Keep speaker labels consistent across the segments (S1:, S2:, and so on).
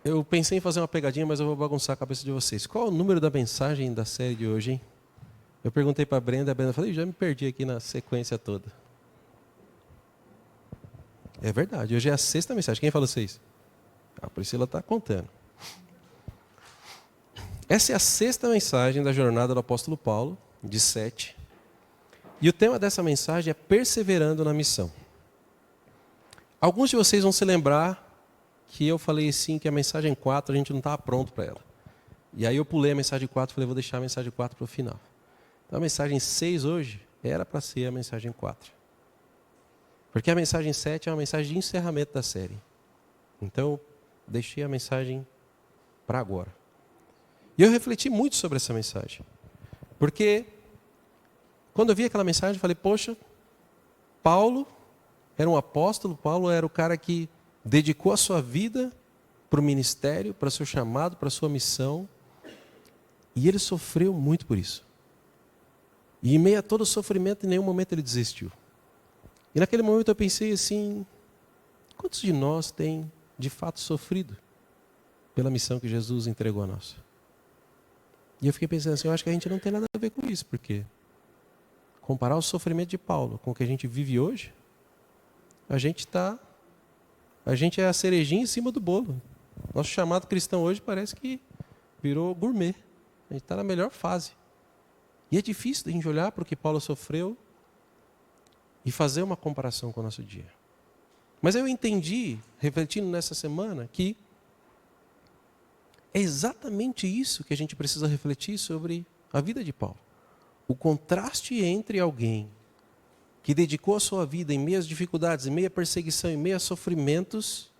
S1: Eu pensei em fazer uma pegadinha, mas eu vou bagunçar a cabeça de vocês. Qual é o número da mensagem da série de hoje, hein? Eu perguntei para a Brenda falou, já me perdi aqui na sequência toda. É verdade, hoje é a 6ª mensagem. Quem falou 6? A Priscila está contando. Essa é a 6ª mensagem da jornada do apóstolo Paulo, de 7. E o tema dessa mensagem é perseverando na missão. Alguns de vocês vão se lembrar que eu falei assim, que a mensagem 4 a gente não estava pronto para ela. E aí eu pulei a mensagem 4 e falei, vou deixar a mensagem 4 para o final. Então a mensagem 6 hoje era para ser a mensagem 4. Porque a mensagem 7 é uma mensagem de encerramento da série. Então, deixei a mensagem para agora. E eu refleti muito sobre essa mensagem. Porque, quando eu vi aquela mensagem, eu falei, poxa, Paulo era um apóstolo, Paulo era o cara que dedicou a sua vida para o ministério, para o seu chamado, para a sua missão. E ele sofreu muito por isso. E em meio a todo o sofrimento, em nenhum momento ele desistiu. E naquele momento eu pensei assim, quantos de nós têm de fato sofrido pela missão que Jesus entregou a nós? E eu fiquei pensando assim, eu acho que a gente não tem nada a ver com isso, porque comparar o sofrimento de Paulo com o que a gente vive hoje, a gente é a cerejinha em cima do bolo. Nosso chamado cristão hoje parece que virou gourmet. A gente está na melhor fase. E é difícil a gente olhar para o que Paulo sofreu e fazer uma comparação com o nosso dia. Mas eu entendi, refletindo nessa semana, que é exatamente isso que a gente precisa refletir sobre a vida de Paulo. O contraste entre alguém que dedicou a sua vida em meio às dificuldades, em meio à perseguição, em meio a sofrimentos,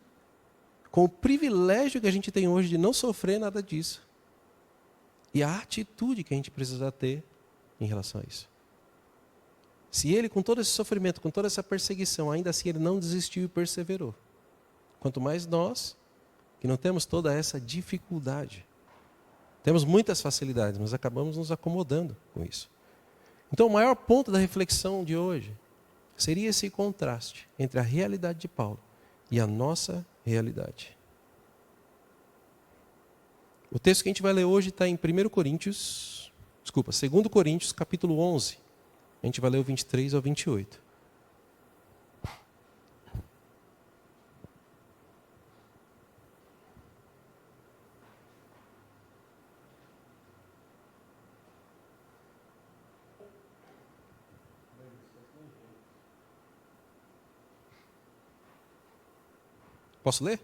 S1: com o privilégio que a gente tem hoje de não sofrer nada disso. E a atitude que a gente precisa ter em relação a isso. Se ele, com todo esse sofrimento, com toda essa perseguição, ainda assim ele não desistiu e perseverou. Quanto mais nós, que não temos toda essa dificuldade. Temos muitas facilidades, mas acabamos nos acomodando com isso. Então o maior ponto da reflexão de hoje seria esse contraste entre a realidade de Paulo e a nossa realidade. O texto que a gente vai ler hoje está em 2 Coríntios, capítulo 11. A gente vai ler o 23 ao 28. Posso ler?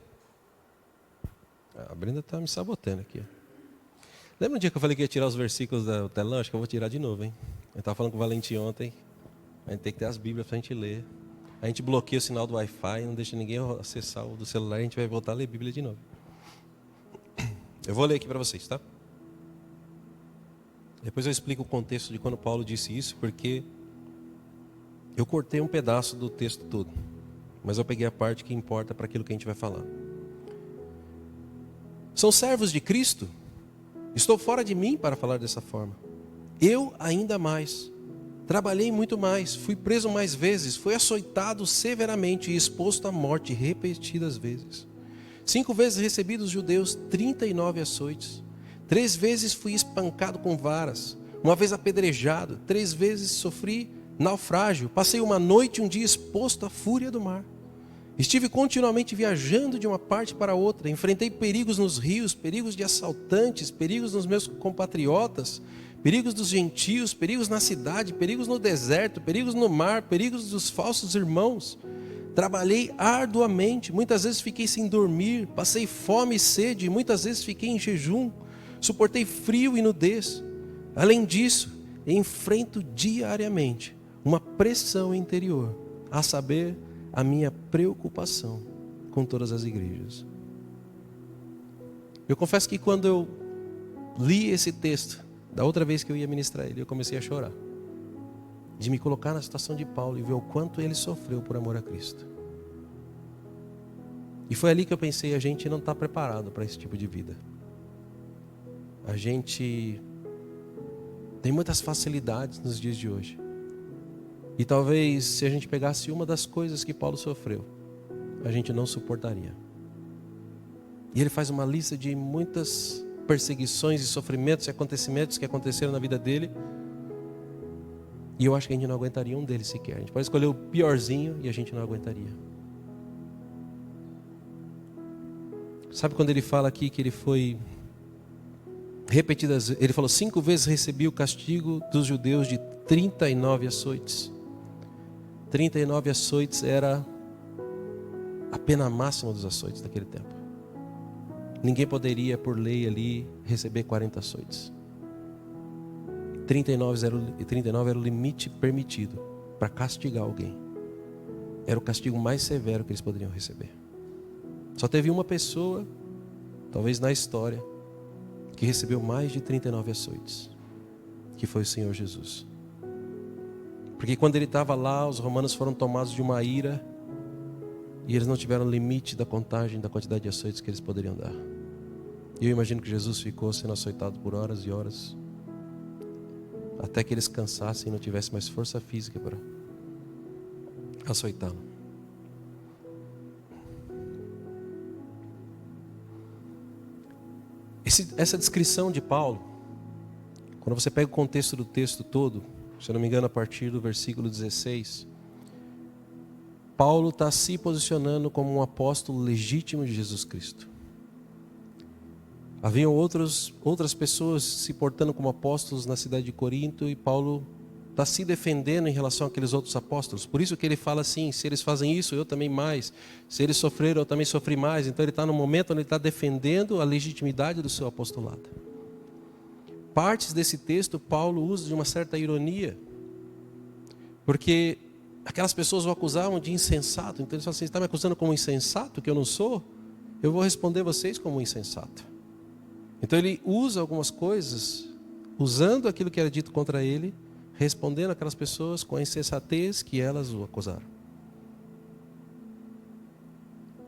S1: A Brenda está me sabotando aqui. Lembra um dia que eu falei que ia tirar os versículos do telão? Acho que eu vou tirar de novo, hein? Eu estava falando com o Valentim ontem. A gente tem que ter as Bíblias para a gente ler. A gente bloqueia o sinal do Wi-Fi, não deixa ninguém acessar o do celular. A gente vai voltar a ler a Bíblia de novo. Eu vou ler aqui para vocês, tá? Depois eu explico o contexto de quando Paulo disse isso, porque eu cortei um pedaço do texto todo. Mas eu peguei a parte que importa para aquilo que a gente vai falar. São servos de Cristo? Estou fora de mim para falar dessa forma. Eu ainda mais. Trabalhei muito mais, fui preso mais vezes, fui açoitado severamente e exposto à morte repetidas vezes. 5 vezes recebi dos judeus 39 açoites. 3 vezes fui espancado com varas, 1 vez apedrejado, 3 vezes sofri naufrágio, passei uma noite e um dia exposto à fúria do mar. Estive continuamente viajando de uma parte para outra, enfrentei perigos nos rios, perigos de assaltantes, perigos nos meus compatriotas, perigos dos gentios, perigos na cidade, perigos no deserto, perigos no mar, perigos dos falsos irmãos. Trabalhei arduamente, muitas vezes fiquei sem dormir, passei fome e sede, muitas vezes fiquei em jejum, suportei frio e nudez. Além disso, enfrento diariamente uma pressão interior, a saber, a minha preocupação com todas as igrejas. Eu confesso que quando eu li esse texto, da outra vez que eu ia ministrar ele, eu comecei a chorar. De me colocar na situação de Paulo e ver o quanto ele sofreu por amor a Cristo. E foi ali que eu pensei, a gente não está preparado para esse tipo de vida. A gente tem muitas facilidades nos dias de hoje. E talvez se a gente pegasse uma das coisas que Paulo sofreu, a gente não suportaria. E ele faz uma lista de muitas perseguições e sofrimentos e acontecimentos que aconteceram na vida dele. E eu acho que a gente não aguentaria um deles sequer. A gente pode escolher o piorzinho e a gente não aguentaria. Sabe quando ele fala aqui que ele foi repetidas, ele falou 5 vezes recebi o castigo dos judeus de 39 açoites. 39 açoites era a pena máxima dos açoites daquele tempo. Ninguém poderia, por lei ali, receber 40 açoites. 39 era o limite permitido para castigar alguém. Era o castigo mais severo que eles poderiam receber. Só teve uma pessoa, talvez na história, que recebeu mais de 39 açoites, que foi o Senhor Jesus. Porque quando ele estava lá, os romanos foram tomados de uma ira, e eles não tiveram limite da contagem da quantidade de açoites que eles poderiam dar. E eu imagino que Jesus ficou sendo açoitado por horas e horas, até que eles cansassem e não tivessem mais força física para açoitá-lo. Essa descrição de Paulo, quando você pega o contexto do texto todo, se eu não me engano a partir do versículo 16, Paulo está se posicionando como um apóstolo legítimo de Jesus Cristo. Haviam outras pessoas se portando como apóstolos na cidade de Corinto, e Paulo está se defendendo em relação àqueles outros apóstolos. Por isso que ele fala assim: se eles fazem isso, eu também mais. Se eles sofreram, eu também sofri mais. Então ele está no momento onde ele está defendendo a legitimidade do seu apostolado. Partes desse texto Paulo usa de uma certa ironia, porque aquelas pessoas o acusavam de insensato. Então ele fala assim: você está me acusando como insensato, que eu não sou? Eu vou responder vocês como insensato. Então ele usa algumas coisas, usando aquilo que era dito contra ele, respondendo aquelas pessoas com a insensatez que elas o acusaram.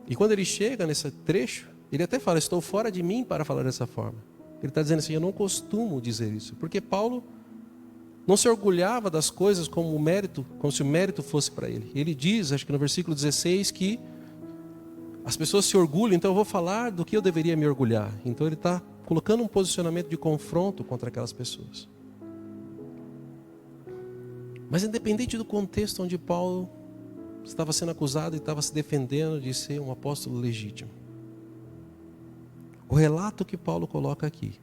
S1: E quando ele chega nesse trecho, ele até fala: estou fora de mim para falar dessa forma. Ele está dizendo assim: eu não costumo dizer isso. Porque Paulo não se orgulhava das coisas como se o mérito fosse para ele. Ele diz, acho que no versículo 16, que as pessoas se orgulham, então eu vou falar do que eu deveria me orgulhar. Então ele está colocando um posicionamento de confronto contra aquelas pessoas. Mas independente do contexto onde Paulo estava sendo acusado e estava se defendendo de ser um apóstolo legítimo, o relato que Paulo coloca aqui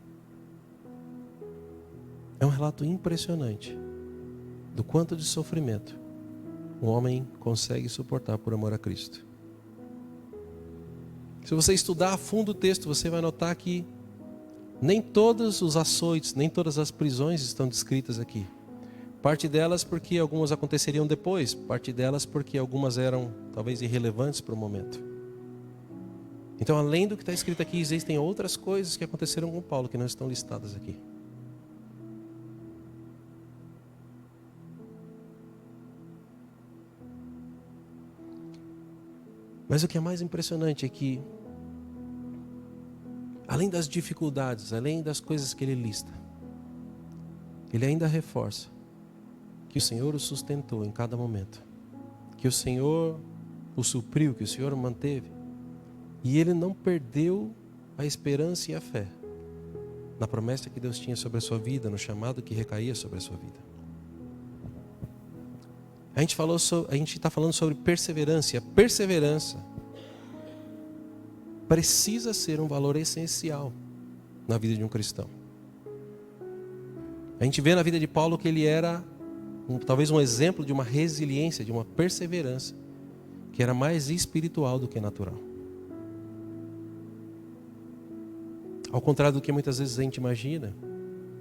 S1: é um relato impressionante do quanto de sofrimento um homem consegue suportar por amor a Cristo. Se você estudar a fundo o texto, você vai notar que nem todos os açoites, nem todas as prisões estão descritas aqui. Parte delas porque algumas aconteceriam depois, parte delas porque algumas eram talvez irrelevantes para o momento. Então, além do que está escrito aqui, existem outras coisas que aconteceram com Paulo que não estão listadas aqui. Mas o que é mais impressionante é que, além das dificuldades, além das coisas que ele lista, ele ainda reforça que o Senhor o sustentou em cada momento, que o Senhor o supriu, que o Senhor o manteve, e ele não perdeu a esperança e a fé na promessa que Deus tinha sobre a sua vida, no chamado que recaía sobre a sua vida. A gente está falando sobre perseverança, e a perseverança precisa ser um valor essencial na vida de um cristão. A gente vê na vida de Paulo que ele era talvez um exemplo de uma resiliência, de uma perseverança que era mais espiritual do que natural. Ao contrário do que muitas vezes a gente imagina,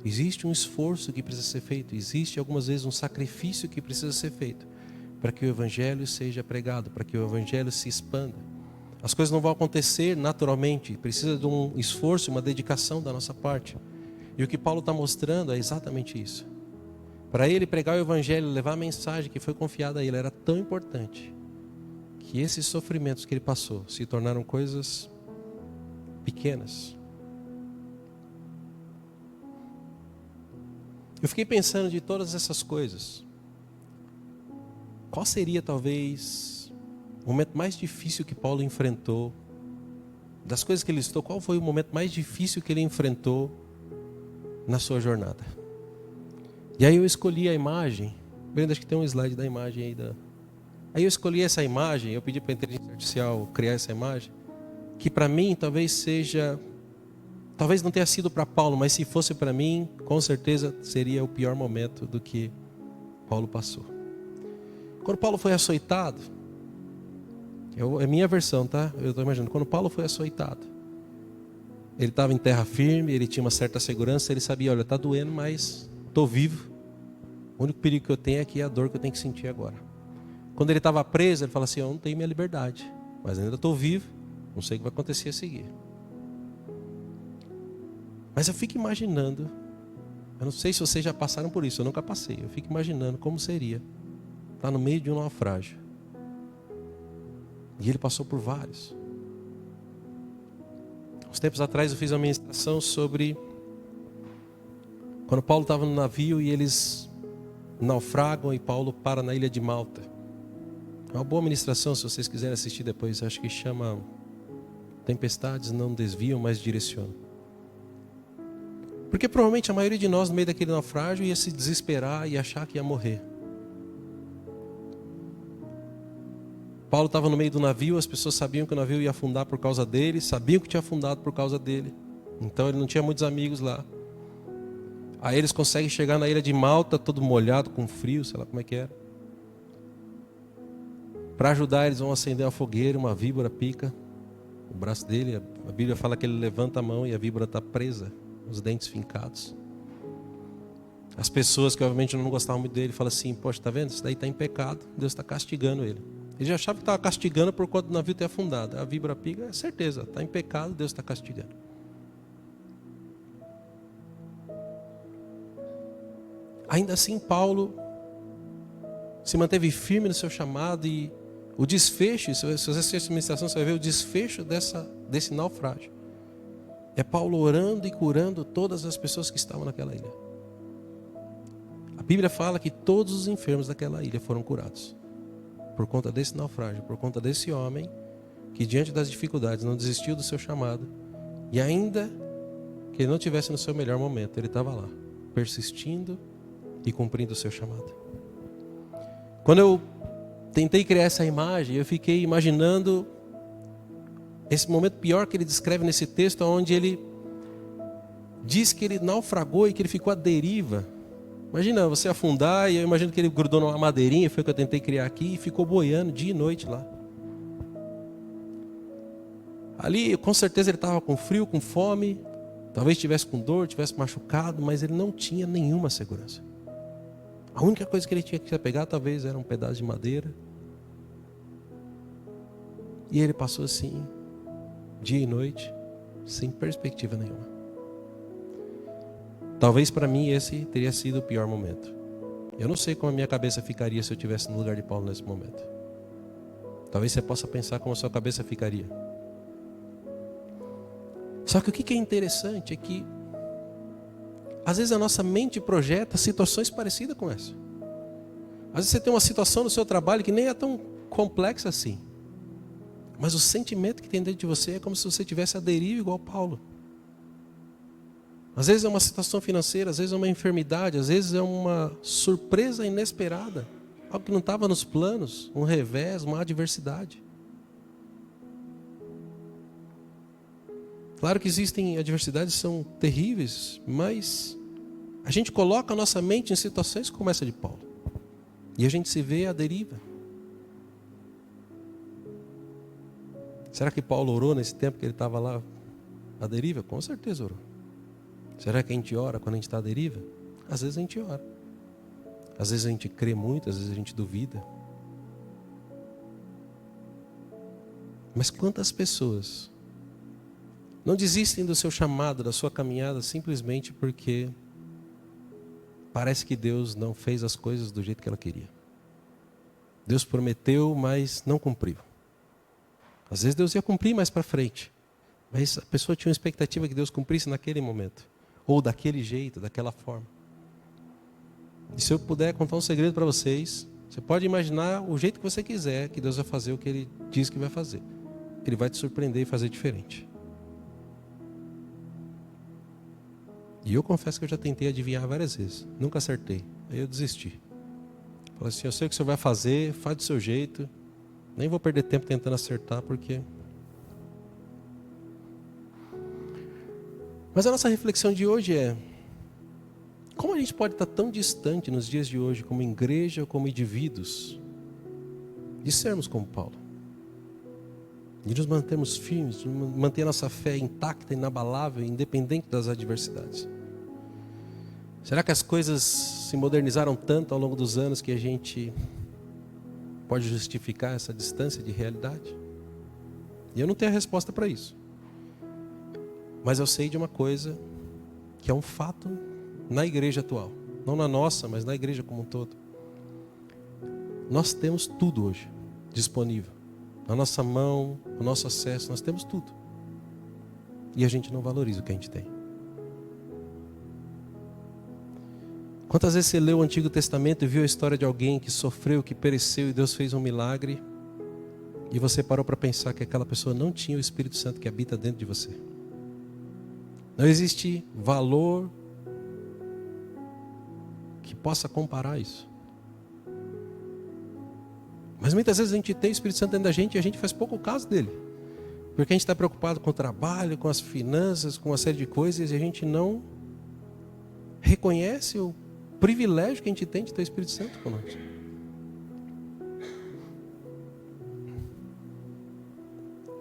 S1: existe um esforço que precisa ser feito, existe algumas vezes um sacrifício que precisa ser feito para que o Evangelho seja pregado, para que o Evangelho se expanda. As coisas não vão acontecer naturalmente, precisa de um esforço, uma dedicação da nossa parte. E o que Paulo está mostrando é exatamente isso. Para ele pregar o Evangelho, levar a mensagem que foi confiada a ele, era tão importante que esses sofrimentos que ele passou se tornaram coisas pequenas. Eu fiquei pensando de todas essas coisas, qual seria talvez o momento mais difícil que Paulo enfrentou das coisas que ele listou, qual foi o momento mais difícil que ele enfrentou na sua jornada? E aí eu escolhi a imagem. Brenda, acho que tem um slide da imagem aí. Aí eu escolhi essa imagem, eu pedi para a inteligência artificial criar essa imagem, que para mim talvez não tenha sido para Paulo, mas se fosse para mim, com certeza seria o pior momento do que Paulo passou. Quando Paulo foi açoitado, é minha versão, tá? Eu estou imaginando, quando Paulo foi açoitado, ele estava em terra firme, ele tinha uma certa segurança, ele sabia, olha, está doendo, mas estou vivo. O único perigo que eu tenho é que é a dor que eu tenho que sentir agora. Quando ele estava preso, ele fala assim, eu não tenho minha liberdade, mas ainda estou vivo, não sei o que vai acontecer a seguir. Mas eu fico imaginando, eu não sei se vocês já passaram por isso, eu nunca passei, eu fico imaginando como seria estar no meio de um naufrágio. E ele passou por vários. Uns tempos atrás eu fiz uma ministração sobre quando Paulo estava no navio e eles naufragam e Paulo para na ilha de Malta. É uma boa ministração, se vocês quiserem assistir depois, acho que chama Tempestades não desviam, mas direcionam. Porque provavelmente a maioria de nós no meio daquele naufrágio ia se desesperar e achar que ia morrer. Paulo estava no meio do navio, as pessoas sabiam que o navio ia afundar por causa dele, sabiam que tinha afundado por causa dele. Então ele não tinha muitos amigos lá. Aí eles conseguem chegar na ilha de Malta, todo molhado, com frio, sei lá como é que era. Para ajudar, eles vão acender uma fogueira, uma víbora pica o braço dele. A Bíblia fala que ele levanta a mão e a víbora está presa, os dentes fincados. As pessoas que obviamente não gostavam muito dele falam assim, poxa, está vendo? Isso daí está em pecado, Deus está castigando ele. Ele já achava que estava castigando por conta do navio ter afundado. A víbora pica, é certeza, está em pecado, Deus está castigando. Ainda assim, Paulo se manteve firme no seu chamado e o desfecho, se você assistir essa ministração, você vai ver o desfecho desse naufrágio. É Paulo orando e curando todas as pessoas que estavam naquela ilha. A Bíblia fala que todos os enfermos daquela ilha foram curados. Por conta desse naufrágio, por conta desse homem que diante das dificuldades não desistiu do seu chamado. E ainda que ele não estivesse no seu melhor momento, ele estava lá, persistindo e cumprindo o seu chamado. Quando eu tentei criar essa imagem, eu fiquei imaginando esse momento pior que ele descreve nesse texto, onde ele diz que ele naufragou e que ele ficou à deriva. Imagina você afundar, e eu imagino que ele grudou numa madeirinha, foi o que eu tentei criar aqui, e ficou boiando dia e noite lá. Ali, com certeza ele estava com frio, com fome, talvez estivesse com dor, estivesse machucado, mas ele não tinha nenhuma segurança. A única coisa que ele tinha que pegar talvez era um pedaço de madeira. E ele passou assim, dia e noite, sem perspectiva nenhuma. Talvez para mim esse teria sido o pior momento. Eu não sei como a minha cabeça ficaria se eu estivesse no lugar de Paulo nesse momento. Talvez você possa pensar como a sua cabeça ficaria. Só que o que é interessante é que às vezes a nossa mente projeta situações parecidas com essa. Às vezes você tem uma situação no seu trabalho que nem é tão complexa assim. Mas o sentimento que tem dentro de você é como se você tivesse à deriva igual Paulo. Às vezes é uma situação financeira, às vezes é uma enfermidade, às vezes é uma surpresa inesperada. Algo que não estava nos planos, um revés, uma adversidade. Claro que existem adversidades que são terríveis, mas a gente coloca a nossa mente em situações como essa de Paulo. E a gente se vê à deriva. Será que Paulo orou nesse tempo que ele estava lá à deriva? Com certeza orou. Será que a gente ora quando a gente está à deriva? Às vezes a gente ora. Às vezes a gente crê muito, às vezes a gente duvida. Mas quantas pessoas não desistem do seu chamado, da sua caminhada, simplesmente porque parece que Deus não fez as coisas do jeito que ela queria. Deus prometeu, mas não cumpriu. Às vezes Deus ia cumprir mais para frente, mas a pessoa tinha uma expectativa que Deus cumprisse naquele momento, ou daquele jeito, daquela forma. E se eu puder contar um segredo para vocês, você pode imaginar o jeito que você quiser que Deus vai fazer o que Ele diz que vai fazer. Ele vai te surpreender e fazer diferente. E eu confesso que eu já tentei adivinhar várias vezes. Nunca acertei. Aí eu desisti. Falei assim, eu sei o que o senhor vai fazer, faz do seu jeito. Nem vou perder tempo tentando acertar, porque... Mas a nossa reflexão de hoje é... Como a gente pode estar tão distante nos dias de hoje, como igreja, como indivíduos, de sermos como Paulo? De nos mantermos firmes, de manter a nossa fé intacta, inabalável, independente das adversidades. Será que as coisas se modernizaram tanto ao longo dos anos que a gente pode justificar essa distância de realidade? E eu não tenho a resposta para isso. Mas eu sei de uma coisa que é um fato na igreja atual. Não na nossa, mas na igreja como um todo. Nós temos tudo hoje disponível. Na nossa mão, no nosso acesso, nós temos tudo. E a gente não valoriza o que a gente tem. Quantas vezes você leu o Antigo Testamento e viu a história de alguém que sofreu, que pereceu e Deus fez um milagre, e você parou para pensar que aquela pessoa não tinha o Espírito Santo que habita dentro de você? Não existe valor que possa comparar isso. Mas muitas vezes a gente tem o Espírito Santo dentro da gente e a gente faz pouco caso dele. Porque a gente está preocupado com o trabalho, com as finanças, com uma série de coisas, e a gente não reconhece o privilégio que a gente tem de ter o Espírito Santo conosco.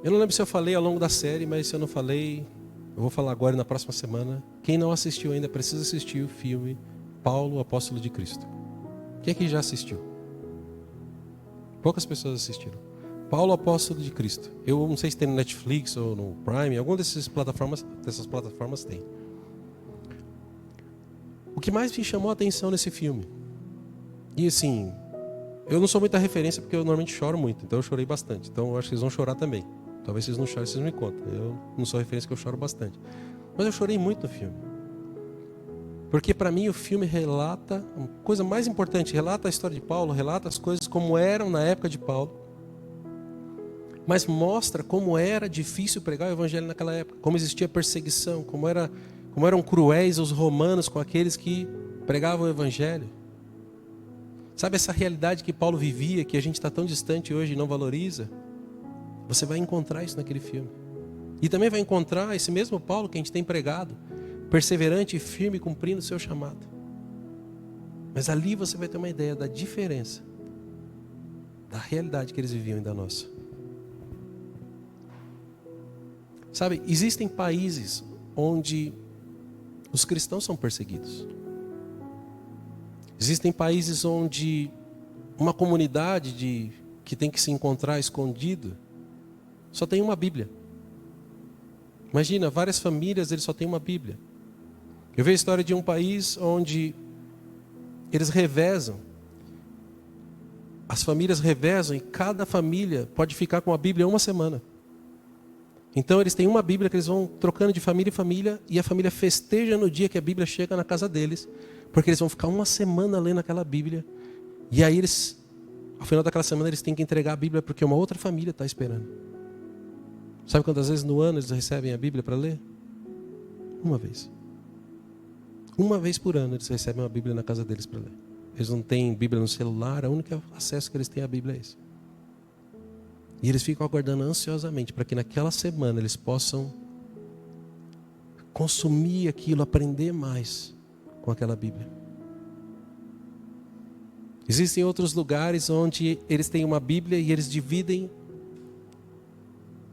S1: Eu não lembro se eu falei ao longo da série, mas se eu não falei, eu vou falar agora na próxima semana. Quem não assistiu ainda precisa assistir o filme Paulo, o Apóstolo de Cristo. Quem aqui já assistiu? Poucas pessoas assistiram. Paulo, Apóstolo de Cristo. Eu não sei se tem no Netflix ou no Prime, alguma dessas plataformas tem. O que mais me chamou a atenção nesse filme? E assim, eu não sou muita referência porque eu normalmente choro muito, então eu chorei bastante. Então eu acho que vocês vão chorar também. Talvez vocês não chorem, vocês me contam. Eu não sou referência porque eu choro bastante. Mas eu chorei muito no filme. Porque para mim o filme relata, a coisa mais importante, relata a história de Paulo, relata as coisas como eram na época de Paulo, mas mostra como era difícil pregar o evangelho naquela época, como existia perseguição, como eram cruéis os romanos com aqueles que pregavam o evangelho. Sabe essa realidade que Paulo vivia, que a gente está tão distante hoje e não valoriza? Você vai encontrar isso naquele filme. E também vai encontrar esse mesmo Paulo que a gente tem pregado, perseverante e firme, cumprindo o seu chamado. Mas ali você vai ter uma ideia da diferença da realidade que eles viviam e da nossa. Sabe, existem países onde os cristãos são perseguidos. Existem países onde uma comunidade que tem que se encontrar escondido só tem uma Bíblia. Imagina, várias famílias, eles só têm uma Bíblia. Eu vi a história de um país onde eles revezam. As famílias revezam e cada família pode ficar com a Bíblia uma semana. Então eles têm uma Bíblia que eles vão trocando de família em família e a família festeja no dia que a Bíblia chega na casa deles, porque eles vão ficar uma semana lendo aquela Bíblia. E aí eles, ao final daquela semana, eles têm que entregar a Bíblia porque uma outra família está esperando. Sabe quantas vezes no ano eles recebem a Bíblia para ler? Uma vez. Uma vez por ano eles recebem uma Bíblia na casa deles para ler. Eles não têm Bíblia no celular, o único acesso que eles têm à Bíblia é esse. E eles ficam aguardando ansiosamente para que naquela semana eles possam consumir aquilo, aprender mais com aquela Bíblia. Existem outros lugares onde eles têm uma Bíblia e eles dividem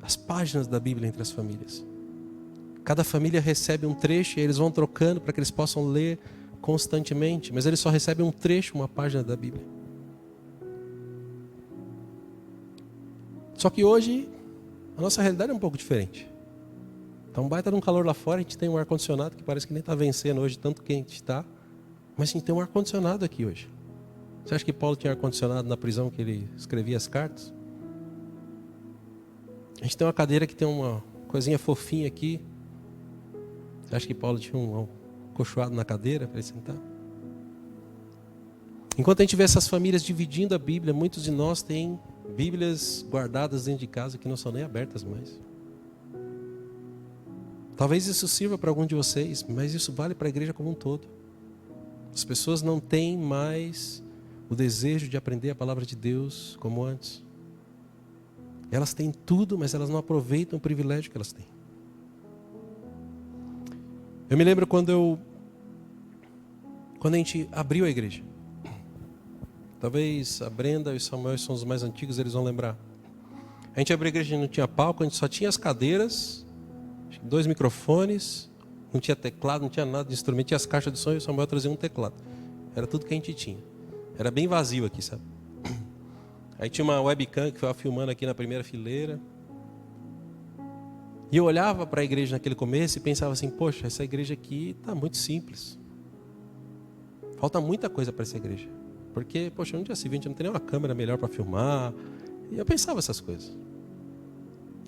S1: as páginas da Bíblia entre as famílias. Cada família recebe um trecho e eles vão trocando para que eles possam ler constantemente, mas eles só recebem um trecho, uma página da Bíblia. Só que hoje a nossa realidade é um pouco diferente. Está um baita de um calor lá fora, a gente tem um ar-condicionado que parece que nem está vencendo hoje, tanto quente está. Mas a gente tem um ar-condicionado aqui hoje. Você acha que Paulo tinha ar-condicionado na prisão que ele escrevia as cartas? A gente tem uma cadeira que tem uma coisinha fofinha aqui. Você acha que Paulo tinha um acolchoado na cadeira para ele sentar? Enquanto a gente vê essas famílias dividindo a Bíblia, muitos de nós têm Bíblias guardadas dentro de casa que não são nem abertas mais. Talvez isso sirva para algum de vocês, mas isso vale para a igreja como um todo. As pessoas não têm mais o desejo de aprender a palavra de Deus como antes. Elas têm tudo, mas elas não aproveitam o privilégio que elas têm. Eu me lembro quando a gente abriu a igreja. Talvez a Brenda e o Samuel são os mais antigos, eles vão lembrar. A gente abriu a igreja e não tinha palco, a gente só tinha as cadeiras, 2 microfones, não tinha teclado, não tinha nada de instrumento, tinha as caixas de som e o Samuel trazia um teclado. Era tudo que a gente tinha. Era bem vazio aqui, sabe? Aí tinha uma webcam que ficava filmando aqui na primeira fileira. E eu olhava para a igreja naquele começo e pensava assim, poxa, essa igreja aqui está muito simples. Falta muita coisa para essa igreja. Porque, poxa, no dia seguinte não tem nenhuma câmera melhor para filmar. E eu pensava essas coisas.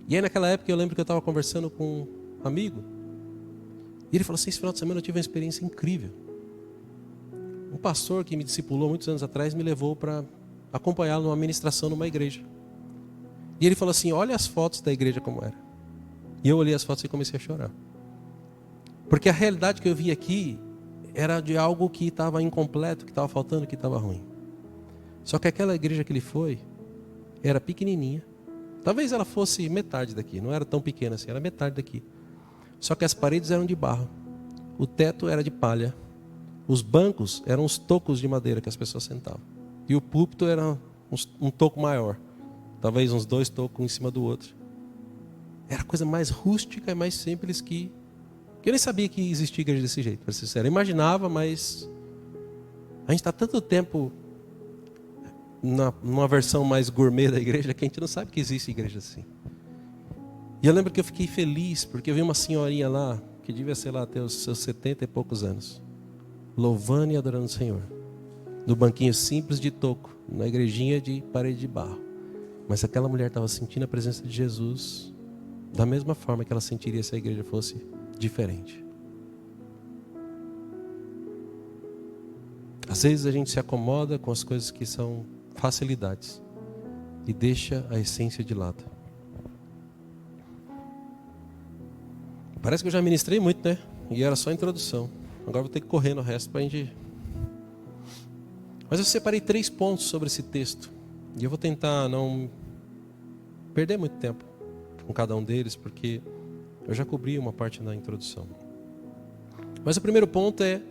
S1: E aí naquela época eu lembro que eu estava conversando com um amigo. E ele falou assim, esse final de semana eu tive uma experiência incrível. Um pastor que me discipulou muitos anos atrás me levou para acompanhá-lo numa ministração numa igreja. E ele falou assim, olha as fotos da igreja como era. E eu olhei as fotos e comecei a chorar. Porque a realidade que eu vi aqui era de algo que estava incompleto, que estava faltando, que estava ruim. Só que aquela igreja que ele foi era pequenininha. Talvez ela fosse metade daqui, não era tão pequena assim, era metade daqui. Só que as paredes eram de barro, o teto era de palha, os bancos eram os tocos de madeira que as pessoas sentavam. E o púlpito era um toco maior, talvez uns 2 tocos um em cima do outro. Era a coisa mais rústica e mais simples que eu nem sabia que existia igreja desse jeito, para ser sincero. Eu imaginava, mas a gente está tanto tempo numa versão mais gourmet da igreja que a gente não sabe que existe igreja assim. E eu lembro que eu fiquei feliz, porque eu vi uma senhorinha lá, que devia, sei lá, ter os seus 70 e poucos anos, louvando e adorando o Senhor. No banquinho simples de toco, na igrejinha de parede de barro. Mas aquela mulher estava sentindo a presença de Jesus da mesma forma que ela sentiria se a igreja fosse diferente. Às vezes a gente se acomoda com as coisas que são facilidades e deixa a essência de lado. Parece que eu já ministrei muito, né? E era só a introdução. Agora vou ter que correr no resto para a gente... Mas eu separei 3 pontos sobre esse texto. E eu vou tentar não perder muito tempo com cada um deles, porque eu já cobri uma parte na introdução. Mas o primeiro ponto é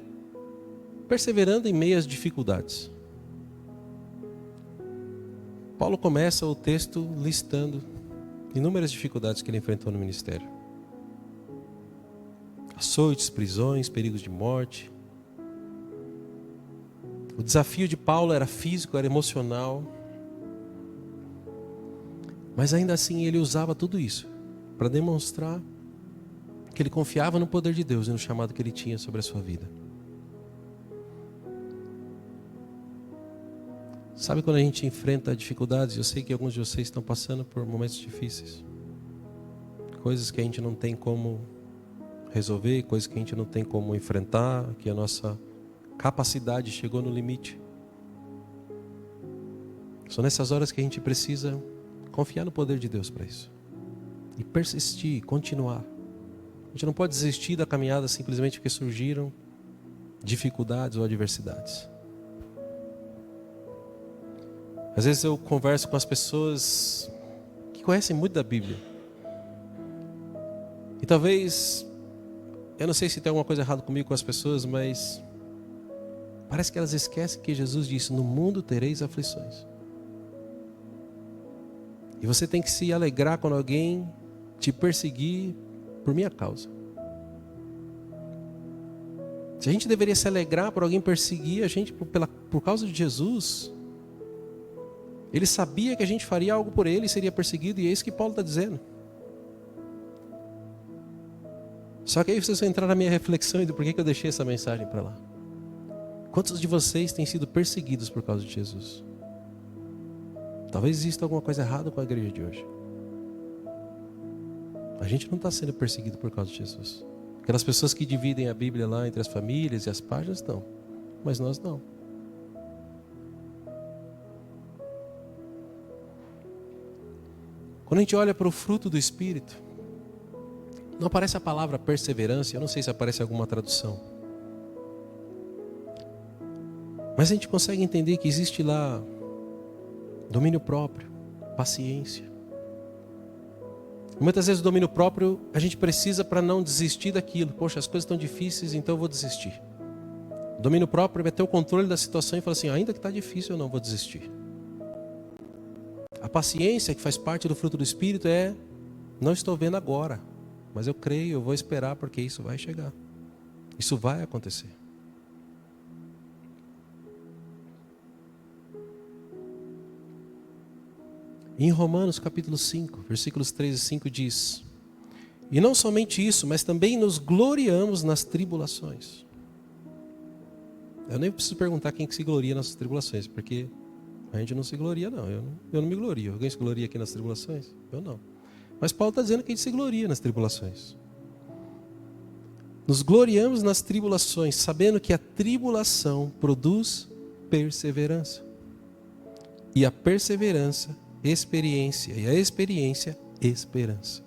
S1: perseverando em meio às dificuldades. Paulo começa o texto listando inúmeras dificuldades que ele enfrentou no ministério. Açoites, prisões, perigos de morte. O desafio de Paulo era físico, era emocional. Mas ainda assim ele usava tudo isso para demonstrar que ele confiava no poder de Deus e no chamado que ele tinha sobre a sua vida. Sabe quando a gente enfrenta dificuldades? Eu sei que alguns de vocês estão passando por momentos difíceis. Coisas que a gente não tem como resolver, coisas que a gente não tem como enfrentar, que a nossa capacidade chegou no limite. São nessas horas que a gente precisa confiar no poder de Deus para isso. E persistir, continuar. A gente não pode desistir da caminhada simplesmente porque surgiram dificuldades ou adversidades. Às vezes eu converso com as pessoas que conhecem muito da Bíblia. E talvez, eu não sei se tem alguma coisa errada comigo com as pessoas, mas parece que elas esquecem que Jesus disse, no mundo tereis aflições. E você tem que se alegrar quando alguém te perseguir por minha causa. Se a gente deveria se alegrar por alguém perseguir a gente por causa de Jesus, ele sabia que a gente faria algo por ele e seria perseguido, e é isso que Paulo está dizendo. Só que aí vocês vão entrar na minha reflexão e do porquê que eu deixei essa mensagem para lá. Quantos de vocês têm sido perseguidos por causa de Jesus? Talvez exista alguma coisa errada com a igreja de hoje. A gente não está sendo perseguido por causa de Jesus. Aquelas pessoas que dividem a Bíblia lá entre as famílias e as páginas estão, mas nós não. Quando a gente olha para o fruto do Espírito, Não aparece a palavra perseverança, eu não sei se aparece alguma tradução. Mas a gente consegue entender que existe lá domínio próprio, paciência. Muitas vezes o domínio próprio a gente precisa para não desistir daquilo. Poxa, as coisas estão difíceis, então eu vou desistir. O domínio próprio é ter o controle da situação e falar assim, ainda que está difícil, eu não vou desistir. A paciência, que faz parte do fruto do Espírito, é, não estou vendo agora, mas eu creio, eu vou esperar porque isso vai chegar. Isso vai acontecer. Em Romanos capítulo 5, versículos 3 e 5 diz: e não somente isso, mas também nos gloriamos nas tribulações. Eu nem preciso perguntar quem que se gloria nas tribulações, porque a gente não se gloria não. Eu não me glorio. Alguém se gloria aqui nas tribulações? Eu não. Mas Paulo está dizendo que a gente se gloria nas tribulações. Nos gloriamos nas tribulações, sabendo que a tribulação produz perseverança. E a perseverança, experiência. E a experiência, esperança.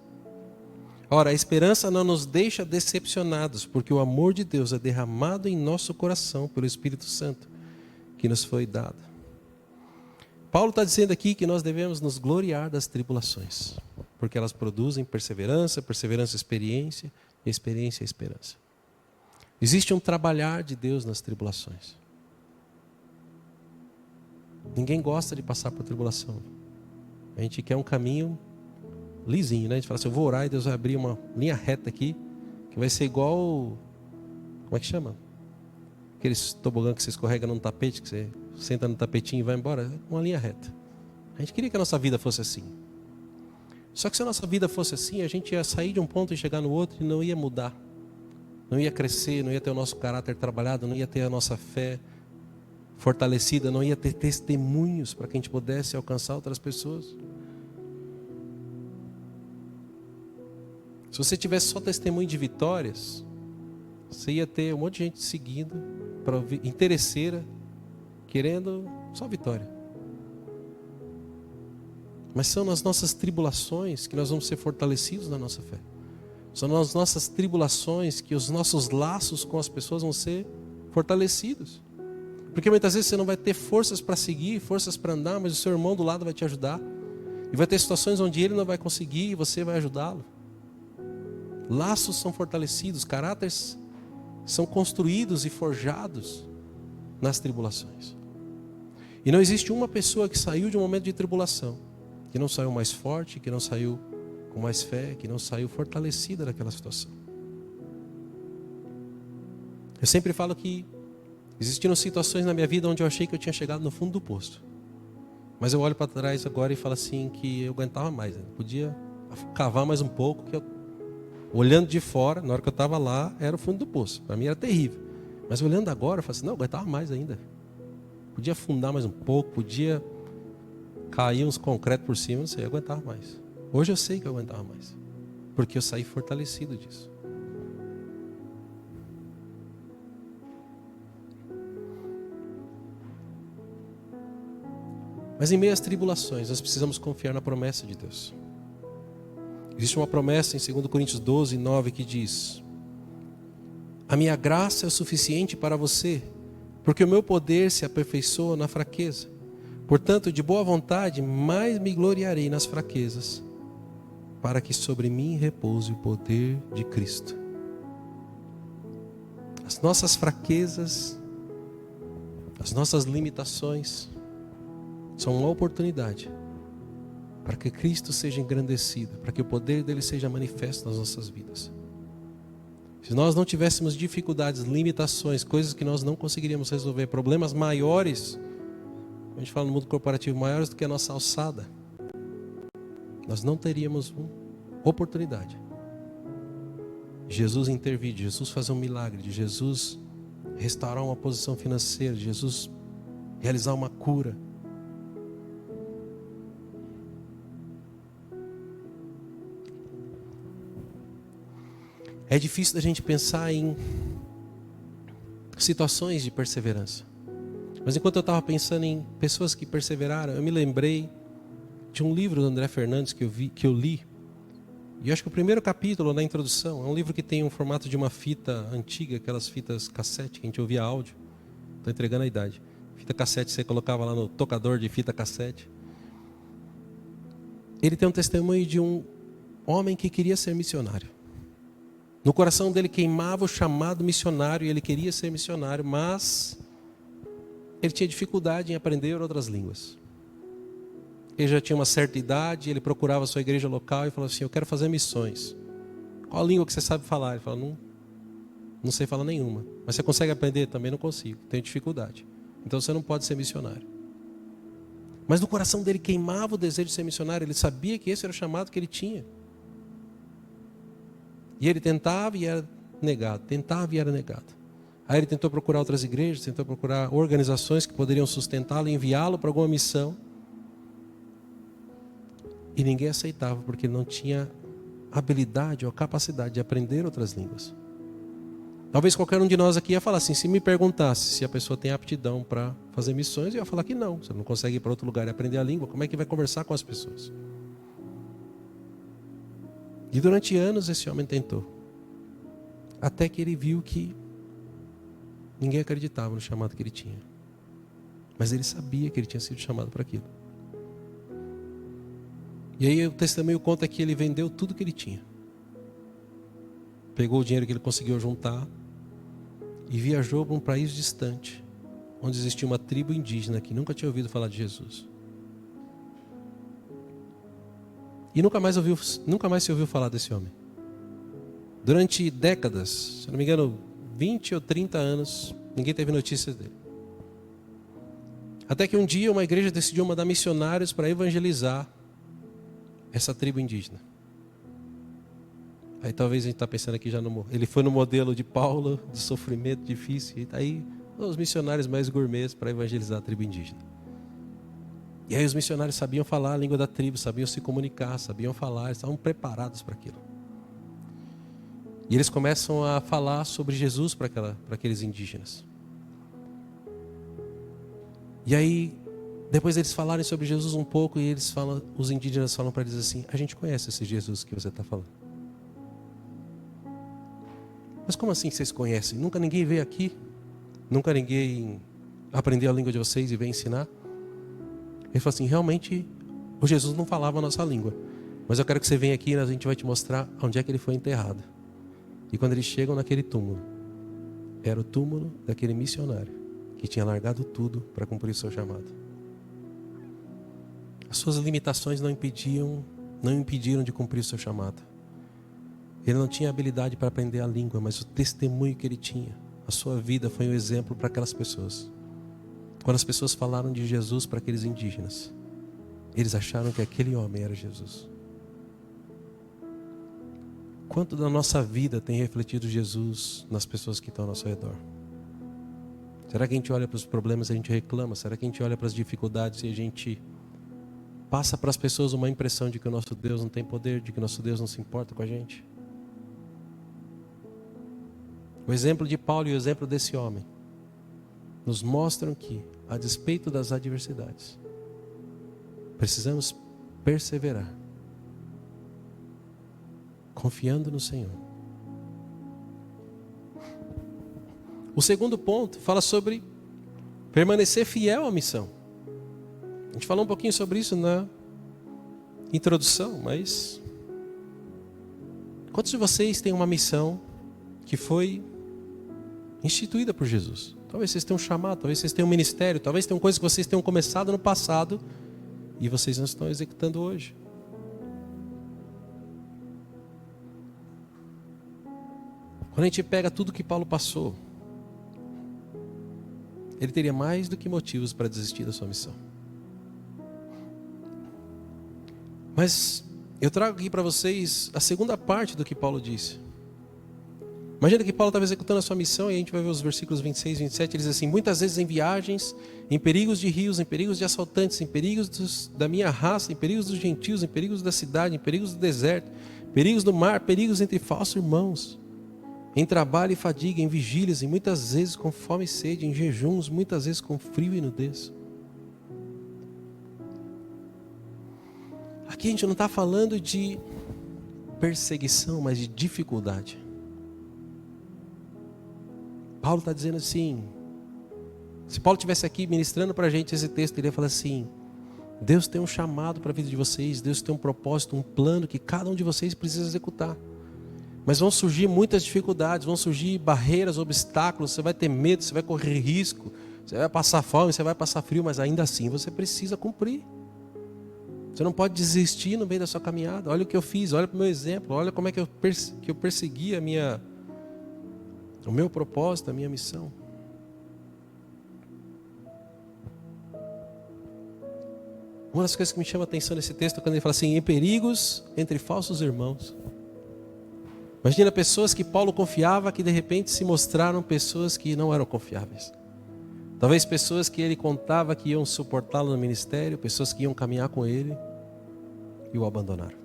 S1: Ora, a esperança não nos deixa decepcionados, porque o amor de Deus é derramado em nosso coração pelo Espírito Santo, que nos foi dado. Paulo está dizendo aqui que nós devemos nos gloriar das tribulações, porque elas produzem perseverança, perseverança, experiência, experiência, esperança. Existe um trabalhar de Deus nas tribulações. Ninguém gosta de passar por tribulação. A gente quer um caminho lisinho, né? A gente fala assim, eu vou orar e Deus vai abrir uma linha reta aqui, que vai ser igual, como é que chama? Aqueles tobogã que você escorrega num tapete, que você senta no tapetinho e vai embora, uma linha reta. A gente queria que a nossa vida fosse assim. Só que se a nossa vida fosse assim, a gente ia sair de um ponto e chegar no outro e não ia mudar. Não ia crescer, não ia ter o nosso caráter trabalhado, não ia ter a nossa fé fortalecida, não ia ter testemunhos para que a gente pudesse alcançar outras pessoas. Se você tivesse só testemunho de vitórias, você ia ter um monte de gente seguindo, interesseira, querendo só vitória. Mas são nas nossas tribulações que nós vamos ser fortalecidos na nossa fé. São nas nossas tribulações que os nossos laços com as pessoas vão ser fortalecidos. Porque muitas vezes você não vai ter forças para seguir, forças para andar, mas o seu irmão do lado vai te ajudar. E vai ter situações onde ele não vai conseguir e você vai ajudá-lo. Laços são fortalecidos, caráteres são construídos e forjados nas tribulações. E não existe uma pessoa que saiu de um momento de tribulação, que não saiu mais forte, que não saiu com mais fé, que não saiu fortalecida daquela situação. Eu sempre falo que existiram situações na minha vida onde eu achei que eu tinha chegado no fundo do poço. Mas eu olho para trás agora e falo assim que eu aguentava mais, né? Podia cavar mais um pouco, que eu, olhando de fora, na hora que eu estava lá, era o fundo do poço. Para mim era terrível. Mas olhando agora, eu falo assim, não, eu aguentava mais ainda. Podia afundar mais um pouco, podia cair uns concretos por cima, não sei, eu aguentava mais. Hoje eu sei que eu aguentava mais, porque eu saí fortalecido disso. Mas em meio às tribulações, nós precisamos confiar na promessa de Deus. Existe uma promessa em 2 Coríntios 12, 9, que diz: a minha graça é o suficiente para você, porque o meu poder se aperfeiçoa na fraqueza. Portanto, de boa vontade, mais me gloriarei nas fraquezas, para que sobre mim repouse o poder de Cristo. As nossas fraquezas, as nossas limitações, são uma oportunidade para que Cristo seja engrandecido, para que o poder dele seja manifesto nas nossas vidas. Se nós não tivéssemos dificuldades, limitações, coisas que nós não conseguiríamos resolver, problemas maiores, a gente fala no mundo corporativo, maiores do que a nossa alçada, nós não teríamos uma oportunidade. Jesus intervir, de Jesus fazer um milagre, de Jesus restaurar uma posição financeira, de Jesus realizar uma cura. É difícil da gente pensar em situações de perseverança. Mas enquanto eu estava pensando em pessoas que perseveraram, eu me lembrei de um livro do André Fernandes que eu li. E eu acho que o primeiro capítulo, na introdução, é um livro que tem um formato de uma fita antiga, aquelas fitas cassete que a gente ouvia áudio. Estou entregando a idade. Fita cassete, você colocava lá no tocador de fita cassete. Ele tem um testemunho de um homem que queria ser missionário. No coração dele queimava o chamado missionário e ele queria ser missionário, mas ele tinha dificuldade em aprender outras línguas. Ele já tinha uma certa idade, ele procurava a sua igreja local e falou assim: eu quero fazer missões. Qual a língua que você sabe falar? Ele falou: não sei falar nenhuma. Mas você consegue aprender? Também não consigo, tenho dificuldade. Então você não pode ser missionário. Mas no coração dele queimava o desejo de ser missionário, ele sabia que esse era o chamado que ele tinha. E ele tentava e era negado, tentava e era negado. Aí ele tentou procurar outras igrejas, tentou procurar organizações que poderiam sustentá-lo, enviá-lo para alguma missão. E ninguém aceitava, porque ele não tinha habilidade ou capacidade de aprender outras línguas. Talvez qualquer um de nós aqui ia falar assim, se me perguntasse se a pessoa tem aptidão para fazer missões, eu ia falar que não. Você não consegue ir para outro lugar e aprender a língua, como é que vai conversar com as pessoas? E durante anos esse homem tentou. Até que ele viu que ninguém acreditava no chamado que ele tinha. Mas ele sabia que ele tinha sido chamado para aquilo. E aí o testemunho conta que ele vendeu tudo que ele tinha. Pegou o dinheiro que ele conseguiu juntar e viajou para um país distante, onde existia uma tribo indígena que nunca tinha ouvido falar de Jesus. E nunca mais se ouviu falar desse homem. Durante décadas, se não me engano, 20 ou 30 anos, ninguém teve notícias dele. Até que um dia uma igreja decidiu mandar missionários para evangelizar essa tribo indígena. Aí talvez a gente está pensando aqui já no... Ele foi no modelo de Paulo, de sofrimento difícil. E aí os missionários mais gourmets para evangelizar a tribo indígena. E aí os missionários sabiam falar a língua da tribo, sabiam se comunicar, sabiam falar, estavam preparados para aquilo. E eles começam a falar sobre Jesus para aqueles indígenas. E aí, depois eles falarem sobre Jesus um pouco, e os indígenas falam para eles assim: a gente conhece esse Jesus que você está falando. Mas como assim vocês conhecem? Nunca ninguém veio aqui? Nunca ninguém aprendeu a língua de vocês e veio ensinar? Ele falou assim: realmente o Jesus não falava a nossa língua, mas eu quero que você venha aqui e a gente vai te mostrar onde é que ele foi enterrado. E quando eles chegam naquele túmulo, era o túmulo daquele missionário que tinha largado tudo para cumprir o seu chamado. As suas limitações não impediram de cumprir o seu chamado. Ele não tinha habilidade para aprender a língua, mas o testemunho que ele tinha, a sua vida foi um exemplo para aquelas pessoas. Quando as pessoas falaram de Jesus para aqueles indígenas, eles acharam que aquele homem era Jesus. Quanto da nossa vida tem refletido Jesus nas pessoas que estão ao nosso redor? Será que a gente olha para os problemas e a gente reclama? Será que a gente olha para as dificuldades e a gente passa para as pessoas uma impressão de que o nosso Deus não tem poder, de que o nosso Deus não se importa com a gente? O exemplo de Paulo e o exemplo desse homem nos mostram que, a despeito das adversidades, precisamos perseverar, confiando no Senhor. O segundo ponto fala sobre permanecer fiel à missão. A gente falou um pouquinho sobre isso na introdução, mas quantos de vocês têm uma missão que foi instituída por Jesus? Talvez vocês tenham um chamado, talvez vocês tenham um ministério, talvez tenham coisas que vocês tenham começado no passado e vocês não estão executando hoje. Quando a gente pega tudo que Paulo passou, ele teria mais do que motivos para desistir da sua missão. Mas eu trago aqui para vocês a segunda parte do que Paulo disse. Imagina que Paulo estava executando a sua missão e a gente vai ver os versículos 26 e 27. Ele diz assim: muitas vezes em viagens, em perigos de rios, em perigos de assaltantes, em perigos da minha raça, em perigos dos gentios, em perigos da cidade, em perigos do deserto, perigos do mar, perigos entre falsos irmãos, em trabalho e fadiga, em vigílias, e muitas vezes com fome e sede, em jejuns, muitas vezes com frio e nudez. Aqui a gente não está falando de perseguição, mas de dificuldade. Paulo está dizendo assim, se Paulo estivesse aqui ministrando para a gente esse texto, ele ia falar assim: Deus tem um chamado para a vida de vocês, Deus tem um propósito, um plano que cada um de vocês precisa executar. Mas vão surgir muitas dificuldades, vão surgir barreiras, obstáculos, você vai ter medo, você vai correr risco, você vai passar fome, você vai passar frio, mas ainda assim você precisa cumprir. Você não pode desistir no meio da sua caminhada. Olha o que eu fiz, olha para o meu exemplo, olha como é que eu persegui o meu propósito, a minha missão. Uma das coisas que me chama a atenção nesse texto é quando ele fala assim: em perigos entre falsos irmãos. Imagina pessoas que Paulo confiava que de repente se mostraram pessoas que não eram confiáveis. Talvez pessoas que ele contava que iam suportá-lo no ministério, pessoas que iam caminhar com ele e o abandonaram.